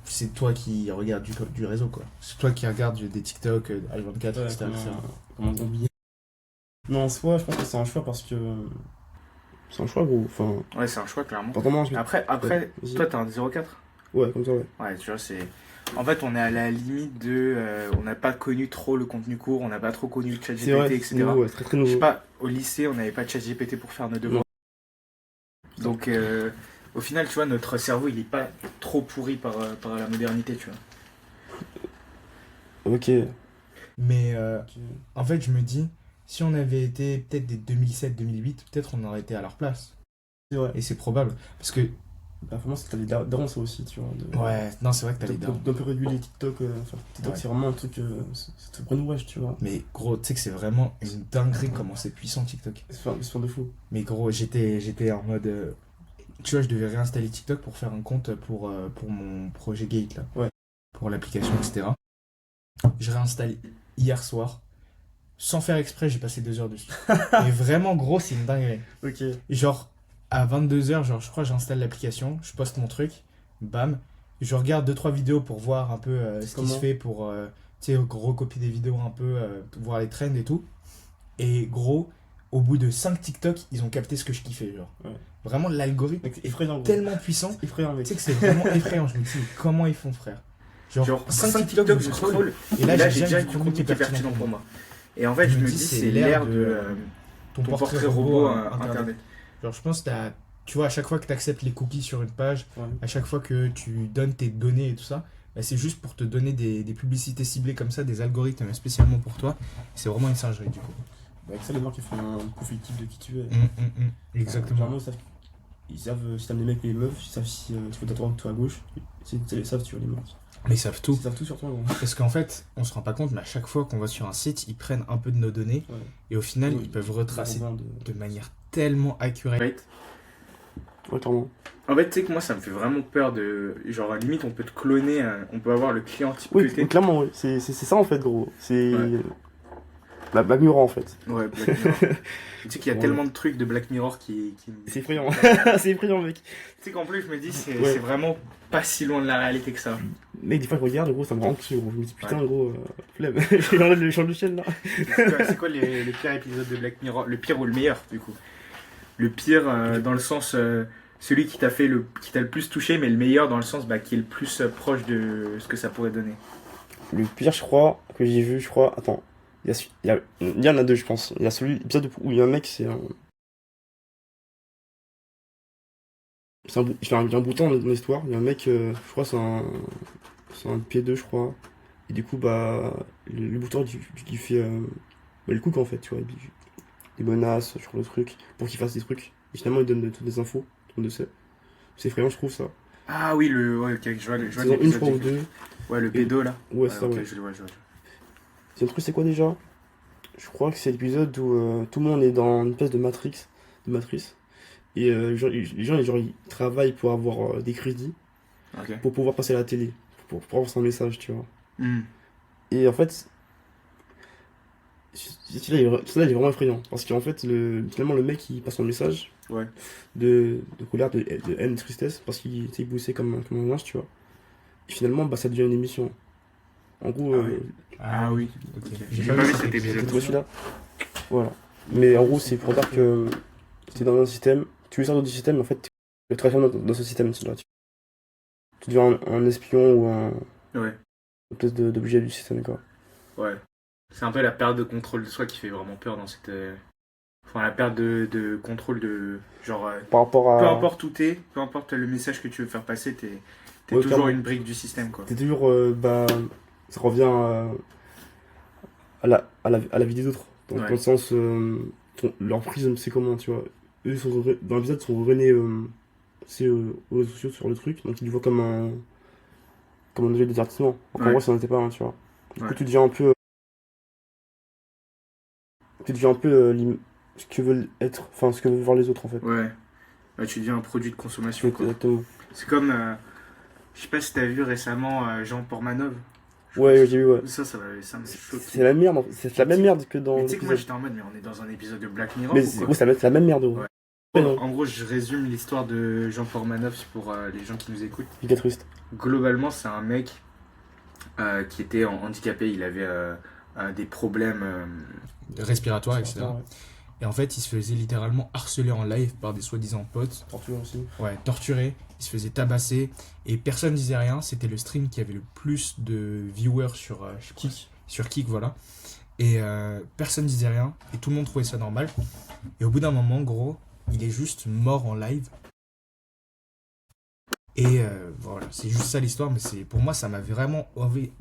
c'est toi qui regardes du réseau quoi. C'est toi qui regardes des TikTok, H24, etc. Comment on oublie. Non, en soi, je pense que c'est un choix parce que. C'est un choix, gros. Enfin, Ouais, c'est un choix, clairement. pas vraiment. Après Vas-y. toi, t'as un 0,4. Ouais, comme ça, ouais. Ouais, tu vois, c'est... En fait, on est à la limite de... on n'a pas connu trop le contenu court, on n'a pas trop connu le chat C'est vrai, GPT, c'est etc. nouveau, ouais, c'est très très Je nouveau. sais pas, au lycée, on n'avait pas de chat GPT pour faire nos devoirs. Donc, au final, tu vois, notre cerveau, il est pas trop pourri par la modernité, tu vois. Ok. Mais en fait, je me dis, si on avait été peut-être des 2007-2008, peut-être on aurait été à leur place. C'est vrai. Et c'est probable. Parce que. Bah, vraiment, c'est que t'as des darons, ça aussi, tu vois. Ouais, non, c'est vrai que t'as les darons. D'un peu réguler TikTok. Enfin, TikTok, Ouais. c'est vraiment un truc. C'est un wesh, tu vois. Mais gros, tu sais que c'est vraiment une dinguerie comment c'est puissant TikTok. C'est de fou. Mais gros, j'étais en mode. Tu vois, je devais réinstaller TikTok pour faire un compte pour mon projet Gate, là. Ouais. Pour l'application, etc. Je réinstalle hier soir. Sans faire exprès, j'ai passé 2 heures dessus. Mais vraiment, gros, c'est une dinguerie. Ok. Genre, à 22h, genre, je crois que j'installe l'application, je poste mon truc, bam. Je regarde 2-3 vidéos pour voir un peu ce qui Comment se fait, pour tu sais, recopier des vidéos un peu, voir les trends et tout. Et gros, au bout de 5 TikTok, ils ont capté ce que je kiffais, genre. Ouais. Vraiment, l'algorithme C'est effrayant, gros. tellement puissant. C'est effrayant, mec. Tu sais que c'est vraiment effrayant. Je me dis, mais comment ils font, frère? Genre 5 TikTok, je scroll, et et là, j'ai j'ai du contenu qui est pertinent pour moi. Et en fait, je me dis, c'est l'ère de ton portrait robot Internet. Genre, je pense que tu vois, à chaque fois que tu acceptes les cookies sur une page, Ouais. à chaque fois que tu donnes tes données et tout ça, bah, c'est juste pour te donner des publicités ciblées comme ça, des algorithmes spécialement pour toi. C'est vraiment une singerie, du coup. Bah, avec ça, les marques, ils font un profil type de qui tu es. Exactement. Généralement, ils savent si t'aimes les mecs et les meufs, ils savent si tu veux à droite ou toi à gauche. Ils savent, tu vois, les marques. Mais ils savent tout. Ils savent tout sur toi, gros. Parce qu'en fait, on se rend pas compte, mais à chaque fois qu'on va sur un site, ils prennent un peu de nos données Ouais. et au final, Ouais, ils peuvent retracer de de manière tellement accurate. Ouais, clairement. En fait, tu sais que moi, ça me fait vraiment peur de... Genre, à la limite, on peut te cloner, on peut avoir le client type Oui, que t'es. clairement, oui. C'est ça en fait, gros. C'est. Ouais. La Black Mirror en fait. Ouais, Black Mirror. Tu sais qu'il y a Ouais. tellement de trucs de Black Mirror qui... C'est effrayant. C'est effrayant, mec. Tu sais qu'en plus, je me dis, c'est Ouais. c'est vraiment pas si loin de la réalité que ça. Mec, des fois, je regarde, gros, ça me rend anxieux, gros. Je me dis, putain, Ouais. gros, flemme. J'enlève le champ de chaîne là. C'est quoi les pires épisodes de Black Mirror? Le pire ou le meilleur, du coup? Le pire dans le sens... celui qui t'a le plus touché, mais le meilleur dans le sens qui est le plus proche de ce que ça pourrait donner. Le pire, je crois, que j'ai vu, je crois. Attends. Il y en a deux, je pense. Il y a l'épisode où il y a un mec, il y a un bouton dans l'histoire. Il y a un mec, je crois, c'est un P2, je crois. Et du coup, bah, le bouton, il fait le cook en fait, tu vois. Il menace sur le truc pour qu'il fasse des trucs. Et finalement, il donne des infos. Tout le monde le sait. C'est effrayant, je trouve ça. Ah oui, ouais, ok, je vois Saison une l'épisode. fois ou deux. Ouais, le pédo, là. Ouais, c'est ça, ok, ouais. je le vois. C'est un truc, c'est quoi déjà? Je crois que c'est l'épisode où tout le monde est dans une espèce de matrice. Et les gens, genre, ils travaillent pour avoir des crédits Ok. pour pouvoir passer à la télé, pour avoir son message, tu vois. Hmm. Et en fait, celui-là, il est vraiment effrayant. Parce qu'en fait, finalement, le mec, il passe son message Ouais. de colère, de haine, de tristesse, parce qu'il s'est bossé comme un lynche, tu vois. Et finalement, bah, ça devient une émission. En gros, Ah oui. Ok. Ok. J'ai J'ai pas pas vu vu cet cet épisode. épisode. tu vois celui-là. Voilà. Mais en gros, c'est pour dire que t'es dans un système, tu veux sortir du système, en fait, tu travailles dans ce système-là. Tu deviens un espion ou un Ouais. espèce d'objet du système, quoi. Ouais. C'est un peu la perte de contrôle de soi qui fait vraiment peur dans cette Enfin, la perte de contrôle de. Genre, Par rapport à. peu importe où t'es, peu importe le message que tu veux faire passer, t'es Ouais, toujours clairement. une brique du système, quoi. T'es toujours. Ça revient à la vie des autres. Dans Ouais. le sens. Leur prisme, c'est comment, tu vois. Eux, dans l'épisode, ils sont revenus aux réseaux sociaux sur le truc, donc ils le voient comme un objet de divertissement. Alors qu'en Ouais. vrai, ça n'en était pas un, tu vois. Du coup, Ouais. tu deviens un peu. Ce que veulent être. Enfin, ce que veulent voir les autres, en fait. Ouais. Bah, tu deviens un produit de consommation, quoi. Exactement. C'est comme. Je sais pas si t'as vu récemment Jean Portmanov. Je Ouais, crois ouais, que j'ai vu, ouais. ça m'a choqué. C'est la merde, c'est la même merde que dans Mais tu sais que moi l'épisode. j'étais en mode, mais on est dans un épisode de Black Mirror Mais ou c'est quoi? gros, c'est la même merde, gros. Ouais. Ouais, non, En gros, je résume l'histoire de Jean Portmanov pour les gens qui nous écoutent. giga triste. Globalement, c'est un mec qui était handicapé. Il avait des problèmes. Respiratoire, etc. Ouais. Et en fait, il se faisait littéralement harceler en live par des soi-disant potes. Torture aussi. Ouais, torturé. Il se faisait tabasser. Et personne disait rien. C'était le stream qui avait le plus de viewers sur Kick. sur Kik, voilà. Et personne disait rien. Et tout le monde trouvait ça normal. Et au bout d'un moment, gros, il est juste mort en live. Et voilà, c'est juste ça l'histoire. Mais pour moi, ça m'a vraiment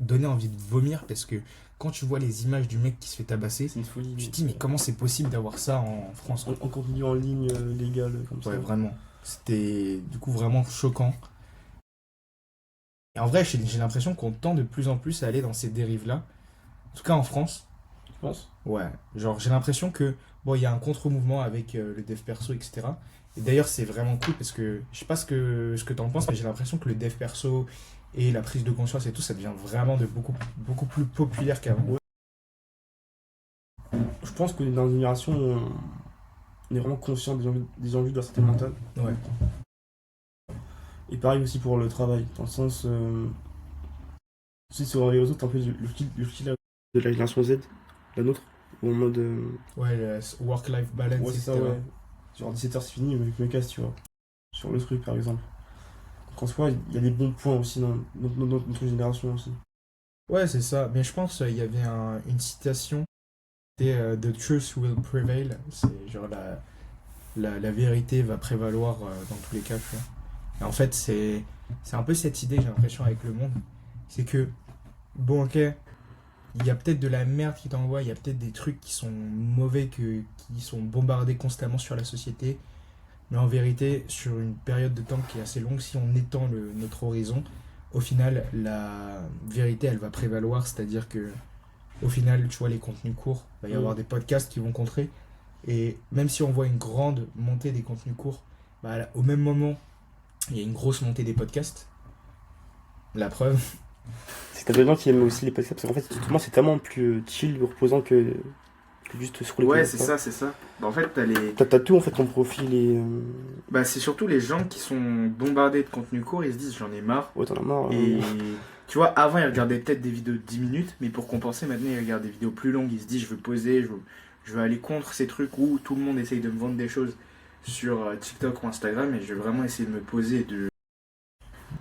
donné envie de vomir. Parce que quand tu vois les images du mec qui se fait tabasser, C'est une folie. tu te dis, mais comment c'est possible d'avoir ça en France, quoi. On continue en ligne légale comme ça. Ouais, vraiment. C'était du coup vraiment choquant. Et en vrai, j'ai l'impression qu'on tend de plus en plus à aller dans ces dérives-là. En tout cas en France. Tu penses? Ouais. Genre, j'ai l'impression que, bon, il y a un contre-mouvement avec le dev perso, etc. Et d'ailleurs, c'est vraiment cool parce que, je sais pas ce que t'en penses, mais j'ai l'impression que le dev perso et la prise de conscience et tout, ça devient vraiment de beaucoup plus populaire qu'avant. Je pense qu'on est dans une génération où on est vraiment conscient des enjeux de la santé mentale. Ouais. Et pareil aussi pour le travail, dans le sens. Tu sais, sur les réseaux, t'as un peu le style. De la génération Z, la nôtre, ou en mode. Ouais, le work-life balance, Ouais, c'est ça, etc. ouais. Genre 17h c'est fini, mais je me casse, tu vois. Sur le truc, par exemple. Donc en soi, il y a des bons points aussi dans notre génération aussi. Ouais, c'est ça. Mais je pense il y avait une citation. C'était The truth will prevail. C'est genre la vérité va prévaloir dans tous les cas, tu vois. Et en fait, c'est un peu cette idée, j'ai l'impression, avec le monde. C'est que, bon, ok, il y a peut-être de la merde qui t'envoie, il y a peut-être des trucs qui sont mauvais, qui sont bombardés constamment sur la société. Mais en vérité, sur une période de temps qui est assez longue, si on étend notre horizon, au final, la vérité, elle va prévaloir. C'est-à-dire que, au final, tu vois, les contenus courts, il va y avoir des podcasts qui vont contrer. Et même si on voit une grande montée des contenus courts, bah, au même moment, il y a une grosse montée des podcasts. La preuve. C'est t'as des gens qui aiment aussi les podcasts, parce qu'en fait, tout c'est tellement plus chill, reposant que juste scroller. Ouais, c'est ça, c'est ça. Bah, en fait, T'as tout, en fait, ton profil et. Bah, c'est surtout les gens qui sont bombardés de contenu court, ils se disent j'en ai marre. Ouais, t'en as marre. Et tu vois, avant ils regardaient peut-être des vidéos de 10 minutes, mais pour compenser, maintenant ils regardent des vidéos plus longues. Ils se disent je veux poser, je veux aller contre ces trucs où tout le monde essaye de me vendre des choses sur TikTok ou Instagram, et je vais vraiment essayer de me poser et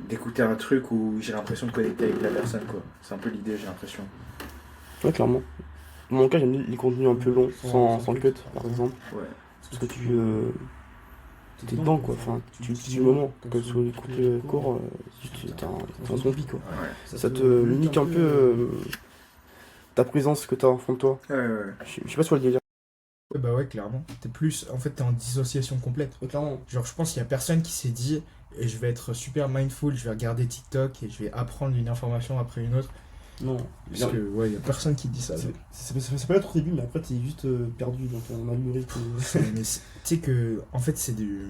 d'écouter un truc où j'ai l'impression de connecter avec la personne, quoi. C'est un peu l'idée, j'ai l'impression. Ouais, clairement. Dans mon cas, j'aime les contenus un peu longs, sans cut, par exemple. Ouais. Parce que t'es dedans, quoi. Enfin, tu utilises le moment. Que sur les contenus courts, t'es un zombie, quoi. Ouais. Ça te nique un peu ta présence que t'as en fond de toi. Ouais. Je sais pas si tu vas le délire. Ouais, bah ouais, clairement. En fait, t'es en dissociation complète. Ouais, clairement. Genre, je pense qu'il y a personne qui s'est dit, et je vais être super mindful, je vais regarder TikTok et je vais apprendre une information après une autre. Non. Parce que, ouais, il y a personne qui dit ça. Ça peut être au début, mais après t'es juste perdu dans ton algorithme. Mais tu sais que, en fait, c'est du.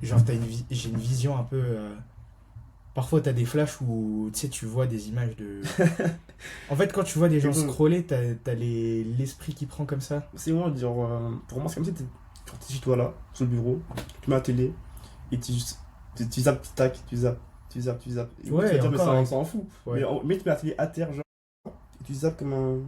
Genre, j'ai une vision un peu. Parfois, t'as des flashs où tu sais, tu vois des images de. En fait, quand tu vois des gens scroller, t'as l'esprit qui prend comme ça. C'est moi, genre, pour moi, c'est comme si t'es chez toi là, sur le bureau, tu mets la télé, et tu zappes, tac, tu zappes. Et Ouais, tu vas dire, mais encore, ça, hein. on s'en fout. Ouais. Mais tu mets la télé à terre, genre, et tu zappes comme un.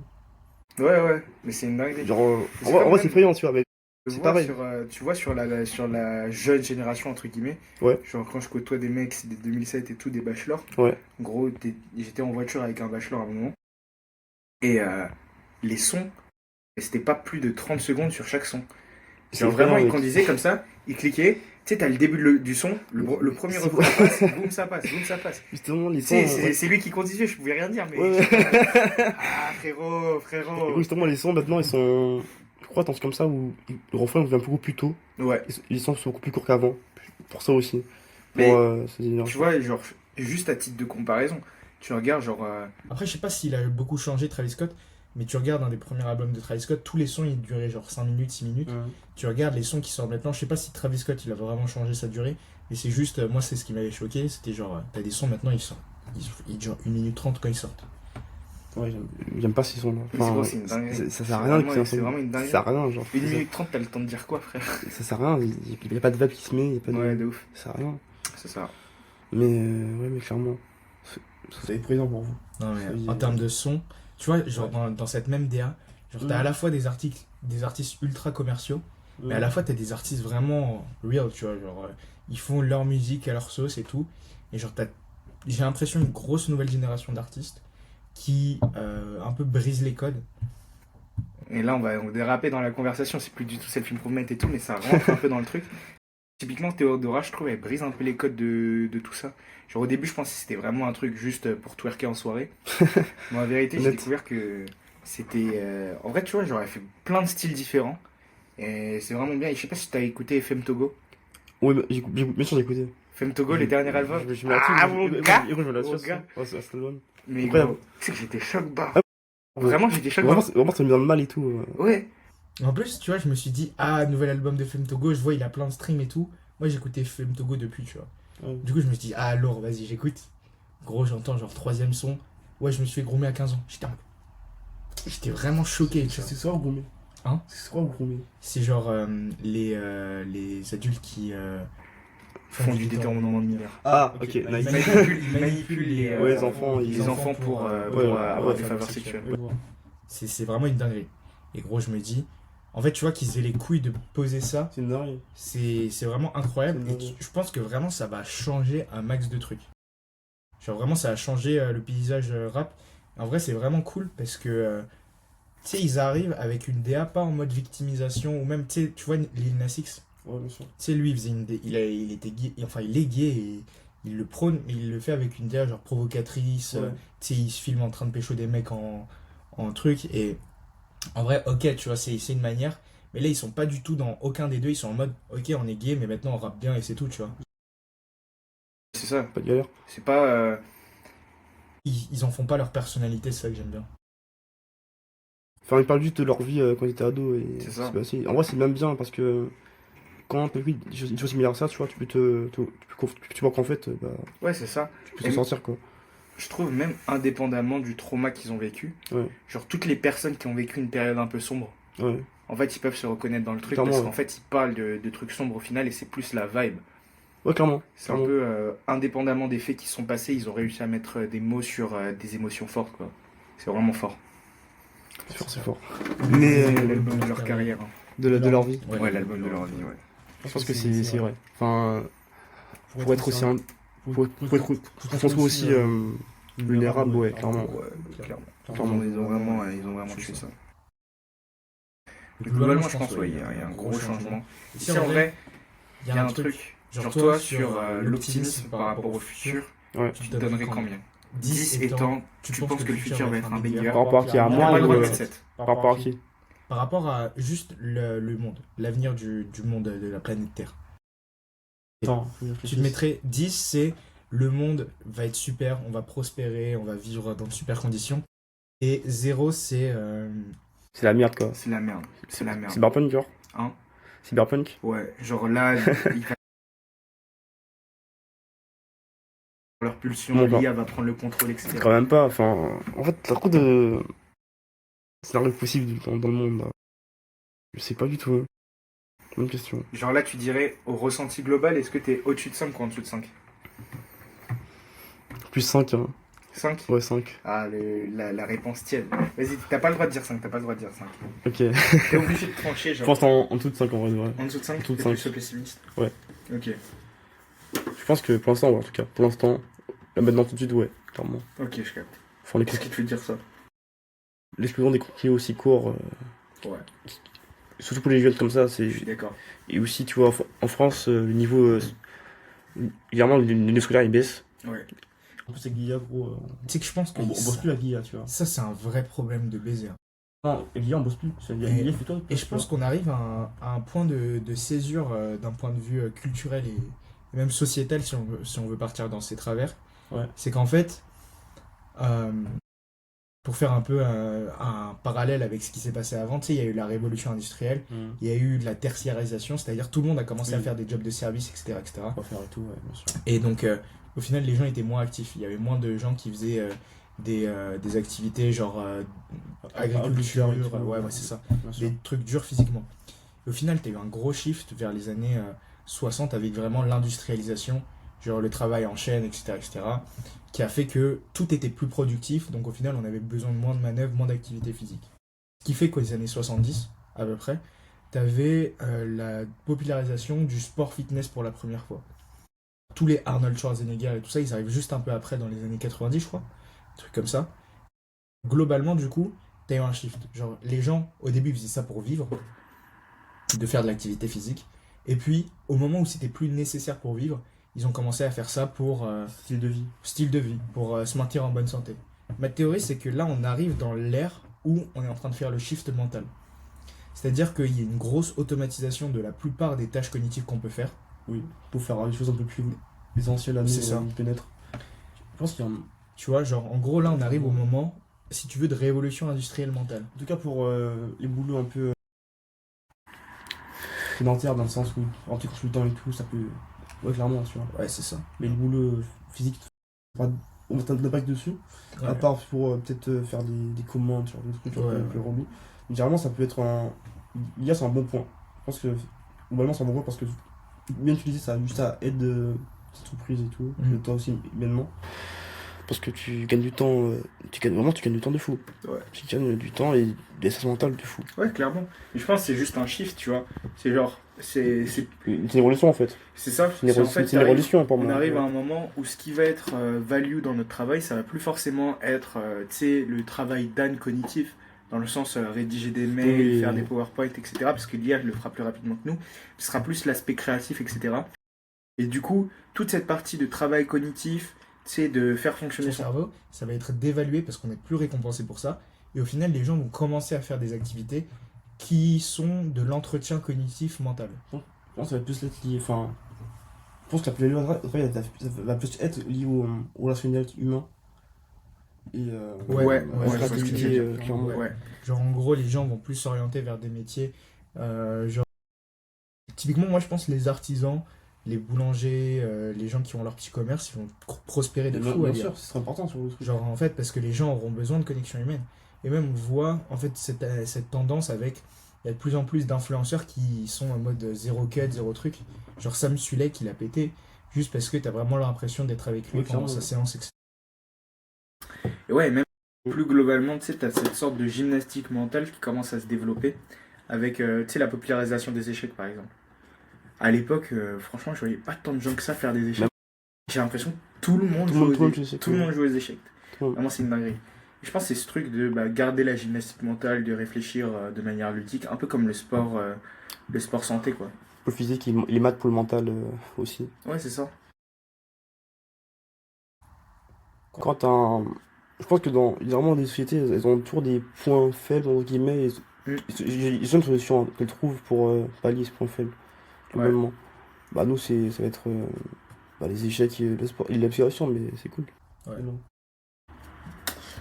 Ouais, mais c'est une dinguerie. Genre, C'est en comme vrai, même- c'est effrayant, tu vois, mais Tu c'est vois pareil. tu vois sur la jeune génération, entre guillemets, Ouais. genre quand je côtoie des mecs, c'est des 2007 et tout, des bachelors. Ouais. En gros, j'étais en voiture avec un bachelor à un moment. Et les sons, Et c'était pas plus de 30 secondes sur chaque son. C'est Genre vraiment, vraiment, il mec. conduisait comme ça, il cliquait, tu sais, t'as le début du son, le premier C'est refrain passe, boum, ça passe, boum, ça passe. Justement, les Tu sons. sais, c'est lui qui conduisait, je pouvais rien dire, mais. Ouais. Ah, frérot, Et frérot. justement, les sons maintenant, ils sont. Je crois, dans ce comme ça où le refrain vient beaucoup plus tôt. Ouais. Les sons sont beaucoup plus courts qu'avant. Pour ça aussi. Mais, Pour ces énergies. tu vois, genre, juste à titre de comparaison, tu regardes, genre. Après, je sais pas s'il a beaucoup changé, Travis Scott, mais tu regardes un des premiers albums de Travis Scott, tous les sons ils duraient genre 5 minutes, 6 minutes. Ouais. Tu regardes les sons qui sortent maintenant, je sais pas si Travis Scott il a vraiment changé sa durée, mais c'est juste, moi c'est ce qui m'avait choqué, c'était genre, t'as des sons maintenant ils sortent, ils durent 1 minute 30 quand ils sortent. Ouais, J'aime pas ces sons-là. Mais c'est gros, c'est une dinguerie. Ça C'est sert à rien vraiment- que c'est vraiment une dinguerie. Ça sert à rien, genre. 1 minute 30, t'as le temps de dire quoi, frère? Ça sert à rien. Il y a pas de vague qui se met. Il y a pas de. Ouais, de ouf. Ça sert à rien. C'est ça. Mais ouais, mais clairement. c'est présent pour vous. Non mais Oui, en termes de son, tu vois, genre Ouais. dans cette même DA, genre t'as à la fois des artistes ultra commerciaux, mais à la fois t'as des artistes vraiment real, tu vois, genre ils font leur musique à leur sauce et tout, et genre j'ai l'impression une grosse nouvelle génération d'artistes qui un peu brise les codes. Et là, on va déraper dans la conversation. C'est plus du tout self-improvement et tout, mais ça rentre un peu dans le truc. Typiquement, Théodora, je trouve, elle brise un peu les codes de tout ça. Genre, au début, je pensais que c'était vraiment un truc juste pour twerker en soirée. Mais en vérité, j'ai Net. découvert que c'était. En vrai, tu vois, genre, elle fait plein de styles différents. Et c'est vraiment bien. Et je sais pas si t'as écouté FM Togo. Ouais, bah, bien sûr, j'ai écouté. FM Togo, les derniers albums. Je me Ah, mon gars je me Mon gars. c'est l'album. Mais Incroyable. gros, tu sais que j'étais choc bas. Ah, Vraiment, j'étais choc Vraiment, bas. vraiment, ça me met dans le mal et tout. Ouais. En plus, tu vois, je me suis dit, ah, nouvel album de Femme Togo, je vois, il a plein de streams et tout. Moi, j'écoutais Femme Togo depuis, tu vois. Ouais. Du coup, je me suis dit, ah, alors, vas-y, j'écoute. Gros, j'entends genre troisième son. Ouais, je me suis fait groomer à 15 ans. J'étais vraiment choqué, tu vois. C'est quoi, groomer? Hein? C'est quoi, groomer? C'est genre les adultes qui Font du détournement de mineurs. Ah, Ok, ok, bah, nice. ils manipulent les, Ouais, les enfants, les enfants pour avoir des faveurs sexuelles. C'est vraiment une dinguerie. Et gros, je me dis, en fait, tu vois qu'ils aient les couilles de poser ça, C'est une dinguerie. c'est vraiment incroyable. C'est Et dingue. je pense que vraiment, ça va changer un max de trucs. Genre, vraiment, ça a changé le paysage rap. En vrai, c'est vraiment cool parce que, tu sais, ils arrivent avec une DA pas en mode victimisation ou même, tu sais, tu vois, Lil Nas X. Ouais, bien sûr. Tu sais, lui, il faisait il était gay, enfin, il est gay et il le prône, mais il le fait avec une DA genre provocatrice. Ouais. Tu sais, il se filme en train de pécho des mecs en truc. Et en vrai, ok, tu vois, c'est une manière. Mais là, ils sont pas du tout dans aucun des deux. Ils sont en mode, ok, on est gay, mais maintenant on rappe bien et c'est tout, tu vois. C'est ça. Pas de galère. C'est pas. Ils en font pas leur personnalité, c'est ça que j'aime bien. Enfin, ils parlent juste de leur vie quand ils étaient ados. Et C'est ça. en vrai, c'est même bien parce que quand tu vis des choses similaires à ça, tu vois, tu vois qu'en fait, bah, Ouais, c'est ça. tu peux t'en sortir quoi. Je trouve même indépendamment du trauma qu'ils ont vécu, Ouais. genre toutes les personnes qui ont vécu une période un peu sombre, Ouais. en fait, ils peuvent se reconnaître dans le truc Clairement, parce ouais. qu'en fait, ils parlent de trucs sombres au final et c'est plus la vibe. Ouais, clairement. C'est un Clairement. peu indépendamment des faits qui sont passés, ils ont réussi à mettre des mots sur des émotions fortes, quoi. C'est vraiment fort. C'est fort, c'est fort. Mais Mais l'album de leur carrière. Hein. de leur vie. Ouais, l'album de leur vie, ouais. Je pense que c'est vrai. Enfin, pour être aussi pour qu'on soit aussi vulnérable, ouais, clairement. Ouais, clairement. Clairement. Ils ont vraiment tué ça. Globalement, je pense, ouais, il y a un gros changement. Si en vrai, il y a un truc, genre toi, sur l'optimisme par rapport au futur, Ouais. tu te donnerais combien 10 étant, tu penses que le futur va être un banger. Par rapport à qui, à On moi n'a pas le droit de ou mettre 7. par rapport à qui? Par rapport à juste le monde, l'avenir du monde de la planète Terre. Attends, Tu te mettrais 10, c'est le monde va être super, on va prospérer, on va vivre dans de super conditions. Et 0, c'est C'est la merde quoi. C'est la merde. C'est la merde. Cyberpunk, genre. Hein? Cyberpunk. Ouais, genre là, leur pulsion, Bon, l'IA va prendre le contrôle, etc. Quand même pas. Enfin, en fait, t'as trop de scénarios possibles dans le monde. Là. Je sais pas du tout. Hein. Bonne question. Genre là, tu dirais, au ressenti global, est-ce que t'es au-dessus de 5 ou en dessous de 5? Plus 5, hein. 5? Ouais, 5. Ah, la réponse tienne. Vas-y, t'as pas le droit de dire 5, t'as pas le droit de dire 5. Ok. T'es obligé de trancher, Je genre. pense en dessous de 5 en vrai. Ouais. En dessous de 5, en dessous de t'es 5. plus pessimiste. Ouais. Ok, Je pense que pour l'instant, ouais, en tout cas. Pour l'instant, là maintenant tout de suite, ouais, clairement. ok, je capte. Enfin, Qu'est-ce qui te fait dire ça? l'explosion des courtiers aussi court. Ouais, Surtout pour les jeunes comme ça, je suis d'accord. et aussi, tu vois, en France, le niveau, évidemment, le niveau scolaire, il baisse. Ouais. En plus, c'est Guilla, gros. Tu sais que je pense que On bosse plus à Guilla, tu vois. ça, c'est un vrai problème de baiser. Non, et Guilla, on bosse plus. Guilla, fait toi. Et je pense qu'on arrive à un point de césure d'un point de vue culturel et même sociétal si on veut partir dans ces travers. Ouais. C'est qu'en fait, euh, pour faire un peu un parallèle avec ce qui s'est passé avant, tu sais, il y a eu la révolution industrielle, il y a eu la tertiarisation, c'est-à-dire tout le monde a commencé à faire des jobs de service, etc. etc. Pour faire et tout, ouais, bien sûr. Et donc, au final, les gens étaient moins actifs. Il y avait moins de gens qui faisaient des activités genre agriculture, et tout, ouais, c'est ça. Bien sûr. Des trucs durs physiquement. Et au final, tu as eu un gros shift vers les années 60 avec vraiment l'industrialisation, genre le travail en chaîne, etc., qui a fait que tout était plus productif. Donc au final, on avait besoin de moins de manœuvres, moins d'activité physique. Ce qui fait qu'aux années 70, à peu près, tu avais la popularisation du sport fitness pour la première fois. Tous les Arnold Schwarzenegger et tout ça, ils arrivent juste un peu après, dans les années 90, je crois. Un truc comme ça. Globalement, du coup, t'as eu un shift. Genre, les gens, au début, ils faisaient ça pour vivre, de faire de l'activité physique. Et puis, au moment où c'était plus nécessaire pour vivre, ils ont commencé à faire ça pour Style de vie. pour se maintenir en bonne santé. Ma théorie, c'est que là, on arrive dans l'ère où on est en train de faire le shift mental. C'est-à-dire qu'il y a une grosse automatisation de la plupart des tâches cognitives qu'on peut faire. Oui, pour faire des choses un peu plus essentielles à nous, C'est ça. pénètre. Je pense qu'il y a Tu vois, genre, en gros, là, on arrive au moment, si tu veux, de révolution industrielle mentale. En tout cas, pour les boulots un peu sédentaires, dans le sens où rentrer consultant et tout, ça peut. Ouais, clairement, tu vois. Ouais, c'est ça. Mais le boulot physique, on met un impact dessus. À part pour peut-être faire des commandes, sur des trucs un Ouais, peu relous. Mais généralement, ça peut être un. L'IA, c'est un bon point. Je pense que. Globalement, c'est un bon point parce que, bien utilisé, ça aide les entreprises et tout. Mhm. Et toi aussi, humainement. Parce que tu gagnes du temps, tu gagnes du temps de fou. Ouais. Tu gagnes du temps et des sens mentales de fou. Ouais, clairement. Mais je pense que c'est juste un shift, tu vois. C'est genre, c'est C'est une évolution en fait. ça. C'est une, C'est en fait, c'est une évolution pour on moi. arrive à un moment où ce qui va être value dans notre travail, ça va plus forcément être, tu sais, le travail d'âne cognitif, dans le sens rédiger des mails, Oui. faire des PowerPoint, etc. Parce que l'IA le fera plus rapidement que nous. Ce sera plus l'aspect créatif, etc. Et du coup, toute cette partie de travail cognitif, tu sais, de faire fonctionner Son son... cerveau, ça va être dévalué parce qu'on n'est plus récompensé pour ça. Et au final, les gens vont commencer à faire des activités qui sont de l'entretien cognitif mental. Je pense que ça va plus être lié. Enfin, je pense que la plus va plus être lié au relationnel humain. Et Ouais, la je vois ce que tu veux créativité, dire. clairement. Ouais. Genre, en gros, les gens vont plus s'orienter vers des métiers. Genre, typiquement, moi, je pense les artisans, les boulangers, les gens qui ont leur petit commerce, ils vont prospérer de fou. bien sûr, ce serait important sur le truc. Genre, en fait, parce que les gens auront besoin de connexion humaine. Et même, on voit, en fait, cette tendance avec... Il y a de plus en plus d'influenceurs qui sont en mode zéro cut, zéro truc. Genre Sam Sulek, il a pété, juste parce que t'as vraiment l'impression d'être avec lui Oui, pendant clairement, sa ouais. séance, etc. Et ouais, même plus globalement, tu sais, t'as cette sorte de gymnastique mentale qui commence à se développer avec, tu sais, la popularisation des échecs, par exemple. À l'époque, franchement, je voyais pas tant de gens que ça faire des échecs. J'ai l'impression que tout le monde jouait aux échecs. Vraiment, c'est une dinguerie. Je pense que c'est ce truc de garder la gymnastique mentale, de réfléchir de manière ludique, un peu comme le sport santé, quoi. Pour le physique et les maths pour le mental aussi. Ouais, c'est ça. Quand t'as un... Je pense que dans vraiment des sociétés, elles ont toujours des points faibles, entre guillemets. Ils ont une solution qu'elles trouvent pour pallier ce point faible. Globalement. Bah, nous, ça va être les échecs et le sport et l'observation, mais c'est cool.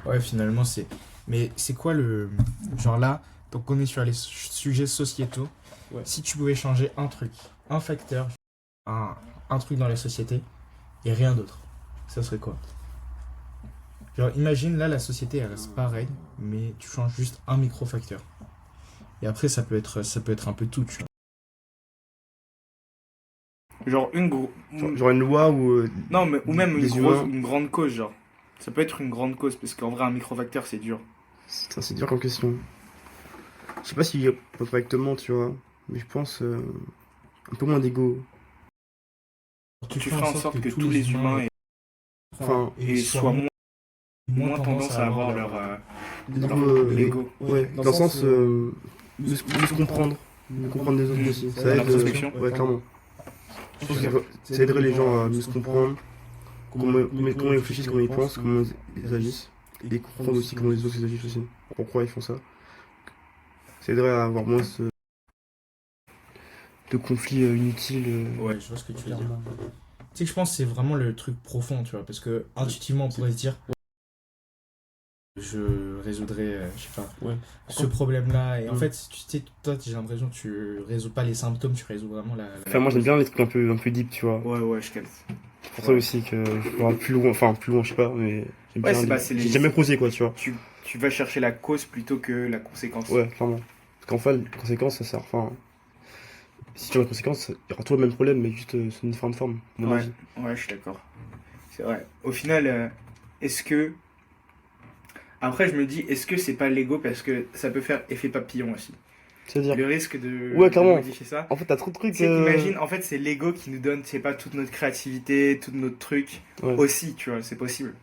Ouais, finalement, c'est... Mais c'est quoi le... Genre là, donc on est sur les sujets sociétaux. Ouais. Si tu pouvais changer un truc, un facteur, un truc dans la société, et rien d'autre, ça serait quoi? Genre, imagine, là, la société, elle reste pareille, mais tu changes juste un micro-facteur. Et après, ça peut être un peu tout, tu vois. Genre Genre une loi ou... Non, mais, ou même des humains. une grande cause, genre. Ça peut être une grande cause, parce qu'en vrai, un micro-facteur, c'est dur. Ça, c'est dur comme question. Je sais pas si correctement, tu vois. Mais je pense un peu moins d'ego. Tu ferais en sorte que tous les humains Enfin, soient moins tendance à avoir leur l'ego. l'ego. Ouais, dans le sens... de se comprendre. De comprendre les autres aussi. Ça aide. L'introspection. Ouais, clairement. Je pense que ça aiderait les gens à mieux se comprendre. Comment ils réfléchissent, comment ils pensent, comment ils agissent. Et comprendre aussi comment les autres ils agissent aussi. Pourquoi ils font ça. Ça aiderait à avoir moins de conflits inutiles. Ouais, je vois ce que tu veux dire. Tu sais que je pense que c'est vraiment le truc profond, tu vois, parce que intuitivement on pourrait se dire je résoudrais, je sais pas, ce problème-là. Et en fait, tu sais, toi, j'ai l'impression que tu résous pas les symptômes, tu résous vraiment la Enfin, moi j'aime bien les trucs un peu deep, tu vois. Ouais, je capte. C'est pour ça aussi que je vais plus loin, je sais pas, mais j'aime bien. J'ai jamais creusé, quoi, tu vois. Tu vas chercher la cause plutôt que la conséquence. Ouais, clairement. Parce qu'en fait, la conséquence, ça sert. Enfin, si tu as la conséquence, il y aura toujours le même problème, mais juste sous une différente forme. Ouais, je suis d'accord. C'est vrai. Au final, est-ce que. Après, je me dis, est-ce que c'est pas l'ego parce que ça peut faire effet papillon aussi. C'est-à-dire. Le risque de modifier ça. En fait, t'as trop de trucs. Imagine, en fait, c'est l'ego qui nous donne, c'est pas toute notre créativité, tout notre truc aussi, tu vois, c'est possible.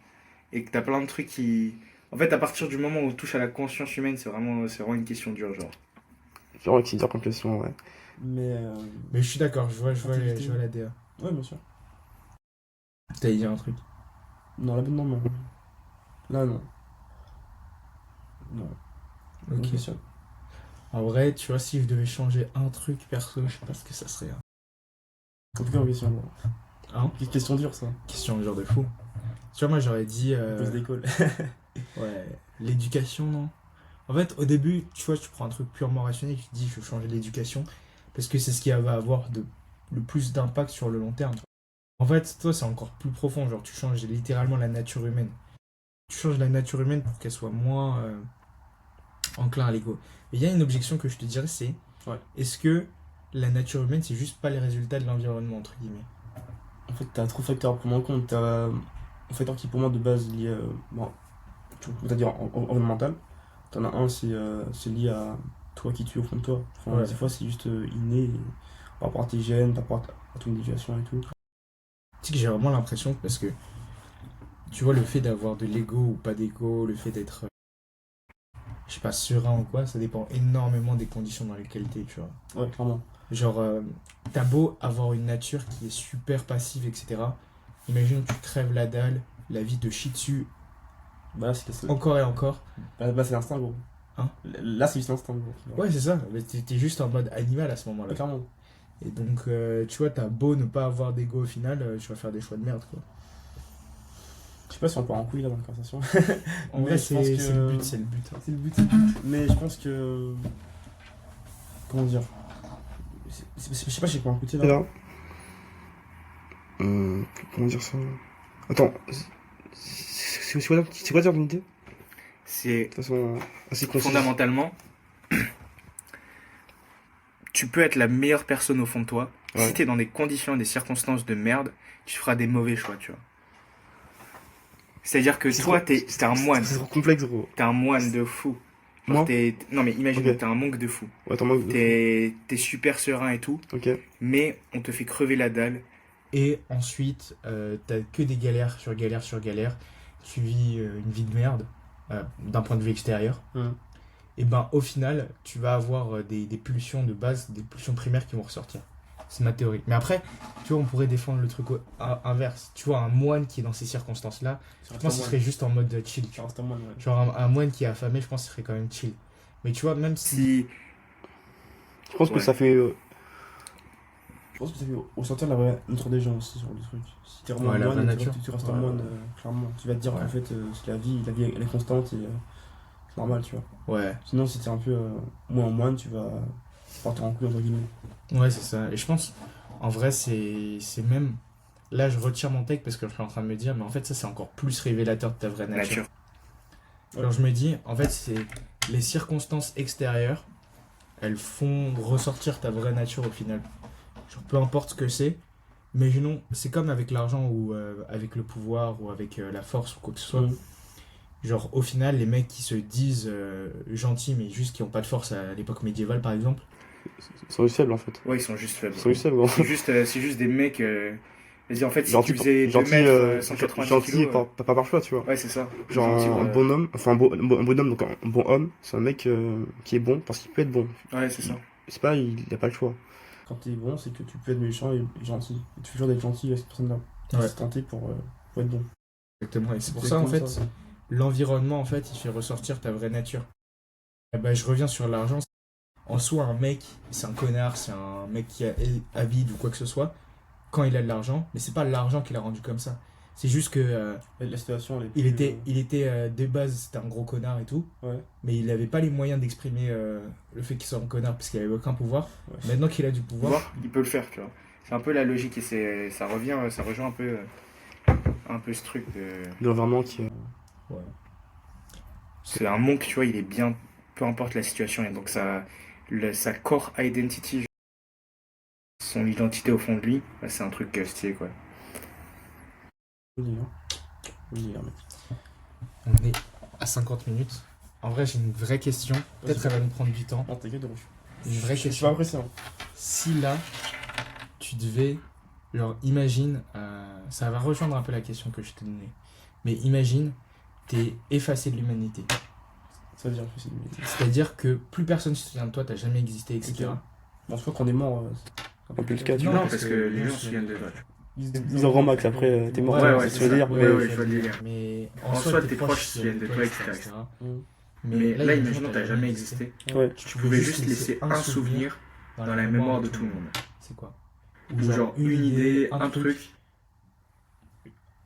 Et que t'as plein de trucs qui. En fait, à partir du moment où on touche à la conscience humaine, c'est vraiment une question dure, genre. C'est vraiment dur comme question, ouais. Mais je suis d'accord, je vois la DA. Ouais, bien sûr. T'allais dire un truc. Non, là, non. Là, non. Non. Ok. En vrai, tu vois, si je devais changer un truc perso, je sais pas ce que ça serait. En tout cas, en question. Hein? Question dure, ça. Question genre de fou. Tu vois, moi j'aurais dit. Pose d'école. Ouais, l'éducation, non. En fait, au début, tu vois, tu prends un truc purement rationnel, tu te dis, je veux changer l'éducation, parce que c'est ce qui va avoir le plus d'impact sur le long terme. En fait, toi, c'est encore plus profond, genre, tu changes littéralement la nature humaine. Tu changes la nature humaine pour qu'elle soit moins enclin à l'ego. Et il y a une objection que je te dirais, c'est, est-ce que la nature humaine, c'est juste pas les résultats de l'environnement, entre guillemets? En fait, t'as trop de facteurs à prendre en compte. T'as un facteur qui, pour moi, de base, lié, c'est-à-dire environnemental. T'en as un, c'est lié à toi qui tu es au fond de toi. Enfin, des fois, c'est juste inné par rapport à tes gènes, par rapport à ton éducation et tout. Tu sais que j'ai vraiment l'impression, parce que tu vois, le fait d'avoir de l'ego ou pas d'ego, le fait d'être, je sais pas, serein ou quoi, ça dépend énormément des conditions dans lesquelles t'es, tu vois. Ouais, clairement. Genre, t'as beau avoir une nature qui est super passive, etc. Imagine que tu crèves la dalle, la vie te chie dessus, encore et encore. Bah, c'est l'instinct, gros. Hein? Là, c'est juste l'instinct, gros. Ouais, c'est ça. Mais t'es juste en mode animal à ce moment-là. Ouais, clairement. Et donc, tu vois, t'as beau ne pas avoir d'ego au final, tu vas faire des choix de merde, quoi. Je sais pas si on part en couille là dans la conversation. En vrai, c'est le but, c'est le but. C'est le but. Mais je pense que. Comment dire? Je sais pas, j'ai pas écouté là. Comment dire ça? Attends, c'est quoi dire l'unité? C'est de toute façon assez concise. Fondamentalement, tu peux être la meilleure personne au fond de toi. Si t'es dans des conditions et des circonstances de merde, tu feras des mauvais choix, tu vois. C'est-à-dire que toi, t'es un moine. C'est trop complexe, gros. T'es un moine de fou. Moi Non, mais imagine que t'es un monk de fou. Ouais, t'es super serein et tout. Ok. Mais on te fait crever la dalle. Et ensuite, t'as que des galères sur galères sur galères. Tu vis une vie de merde, d'un point de vue extérieur. Et ben, au final, tu vas avoir des pulsions de base, des pulsions primaires qui vont ressortir. C'est ma théorie. Mais après, tu vois, on pourrait défendre le truc inverse. Tu vois, un moine qui est dans ces circonstances-là, je pense qu'il serait juste en mode chill. Tu vois. Genre un moine qui est affamé, je pense qu'il serait quand même chill. Mais tu vois, même si... Je pense que ça fait... Je pense que ça fait ressentir la vraie nature des gens aussi sur le truc. Si t'es vraiment la vraie moine, nature. tu restes un moine, clairement. Tu vas te dire qu'en fait, c'est la vie elle est constante et c'est normal, tu vois. Ouais. Sinon, si t'es un peu moins moine, tu vas partir en couille entre guillemets. Ouais, c'est ça. Et je pense, en vrai, c'est même... Là, je retire mon take parce que je suis en train de me dire, mais en fait, ça, c'est encore plus révélateur de ta vraie nature. Alors, je me dis, en fait, c'est les circonstances extérieures, elles font ressortir ta vraie nature au final. Genre, peu importe ce que c'est, mais non, c'est comme avec l'argent ou avec le pouvoir ou avec la force ou quoi que ce soit. Genre, au final, les mecs qui se disent gentils, mais juste qui n'ont pas de force à l'époque médiévale, par exemple. Ils sont juste faibles, en fait. Ouais, ils sont juste faibles. Ils sont juste faibles, gros. C'est juste des mecs Vas-y, en fait, si Gentil, tu faisais 2 gentil, mètres, 190 gentil kilos... pas par choix, tu vois. Ouais, c'est ça. Genre Gentil, un bonhomme, enfin un bonhomme, donc un bon homme, c'est un mec qui est bon parce qu'il peut être bon. Ouais, c'est ça. C'est pas, il a pas le choix. Quand t'es bon, c'est que tu peux être méchant et gentil. Et tu fais toujours d'être gentil avec cette personne-là. Ouais. Se tenter pour être bon. Exactement. Et c'est pour ça, en fait, l'environnement, en fait, il fait ressortir ta vraie nature. Et bah, je reviens sur l'argent. En soi, un mec, c'est un connard, c'est un mec qui est avide ou quoi que ce soit, quand il a de l'argent, mais c'est pas l'argent qui l'a rendu comme ça. C'est juste que La situation, elle est il plus, était de base, c'était un gros connard et tout, Ouais. mais il n'avait pas les moyens d'exprimer le fait qu'il soit un connard parce qu'il avait aucun pouvoir. Ouais. Maintenant qu'il a du pouvoir, Il peut le faire, tu vois. C'est un peu la logique et ça rejoint un peu ce truc de... De l'environnement qui. ouais. C'est un monk, tu vois, il est bien, peu importe la situation. Et donc sa core identity, son identité au fond de lui, bah, c'est un truc stylé, quoi. Oui, mec. On est à 50 minutes. En vrai, j'ai une vraie question. Peut-être qu'elle va nous prendre du temps. Non, t'inquiète, de Une vraie Je suis question. pas pressé. Hein. Si là, tu devais, genre, imagine, ça va rejoindre un peu la question que je t'ai donnée, mais imagine, t'es effacé de l'humanité. Ça veut dire que c'est une... C'est-à-dire que plus personne ne se souvient de toi, t'as jamais existé, etc. Ok. Bon, je crois qu'on est mort. Un peu le cas, tu Non, vois. parce que les gens se souviennent de toi. Ils en grand max, après, t'es mort. Ouais, c'est c'est ce que je ça. veux dire. Ouais, je vois le délire. Mais En soi, tes proches se souviennent de toi, etc. Mais là, imaginons, t'as jamais existé. Ouais. Tu pouvais juste laisser un souvenir dans la mémoire de tout le monde. C'est quoi? Ou genre une idée, un truc.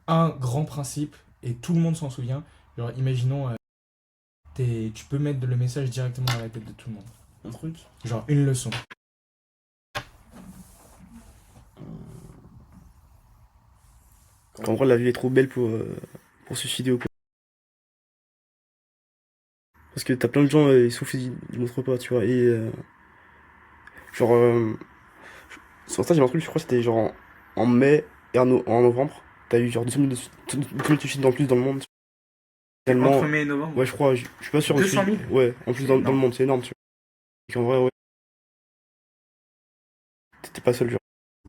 Un grand principe, et tout le monde s'en souvient. Genre, imaginons, tu peux mettre le message directement dans la tête de tout le monde. Un truc. Genre, une leçon. En gros, la vie est trop belle pour se suicider ou quoi. Parce que t'as plein de gens, ils souffrent, ils montrent pas, tu vois. Et genre, sur ça, j'ai un truc, je crois que c'était genre en mai et en novembre, t'as eu genre 200 000 de suicides en plus dans le monde. Tellement, Entre mai et novembre. ouais, je crois, je suis pas sûr. 200 000? Ouais, en plus dans le monde, c'est énorme, tu vois. Et qu'en vrai, ouais. T'étais pas seul, genre.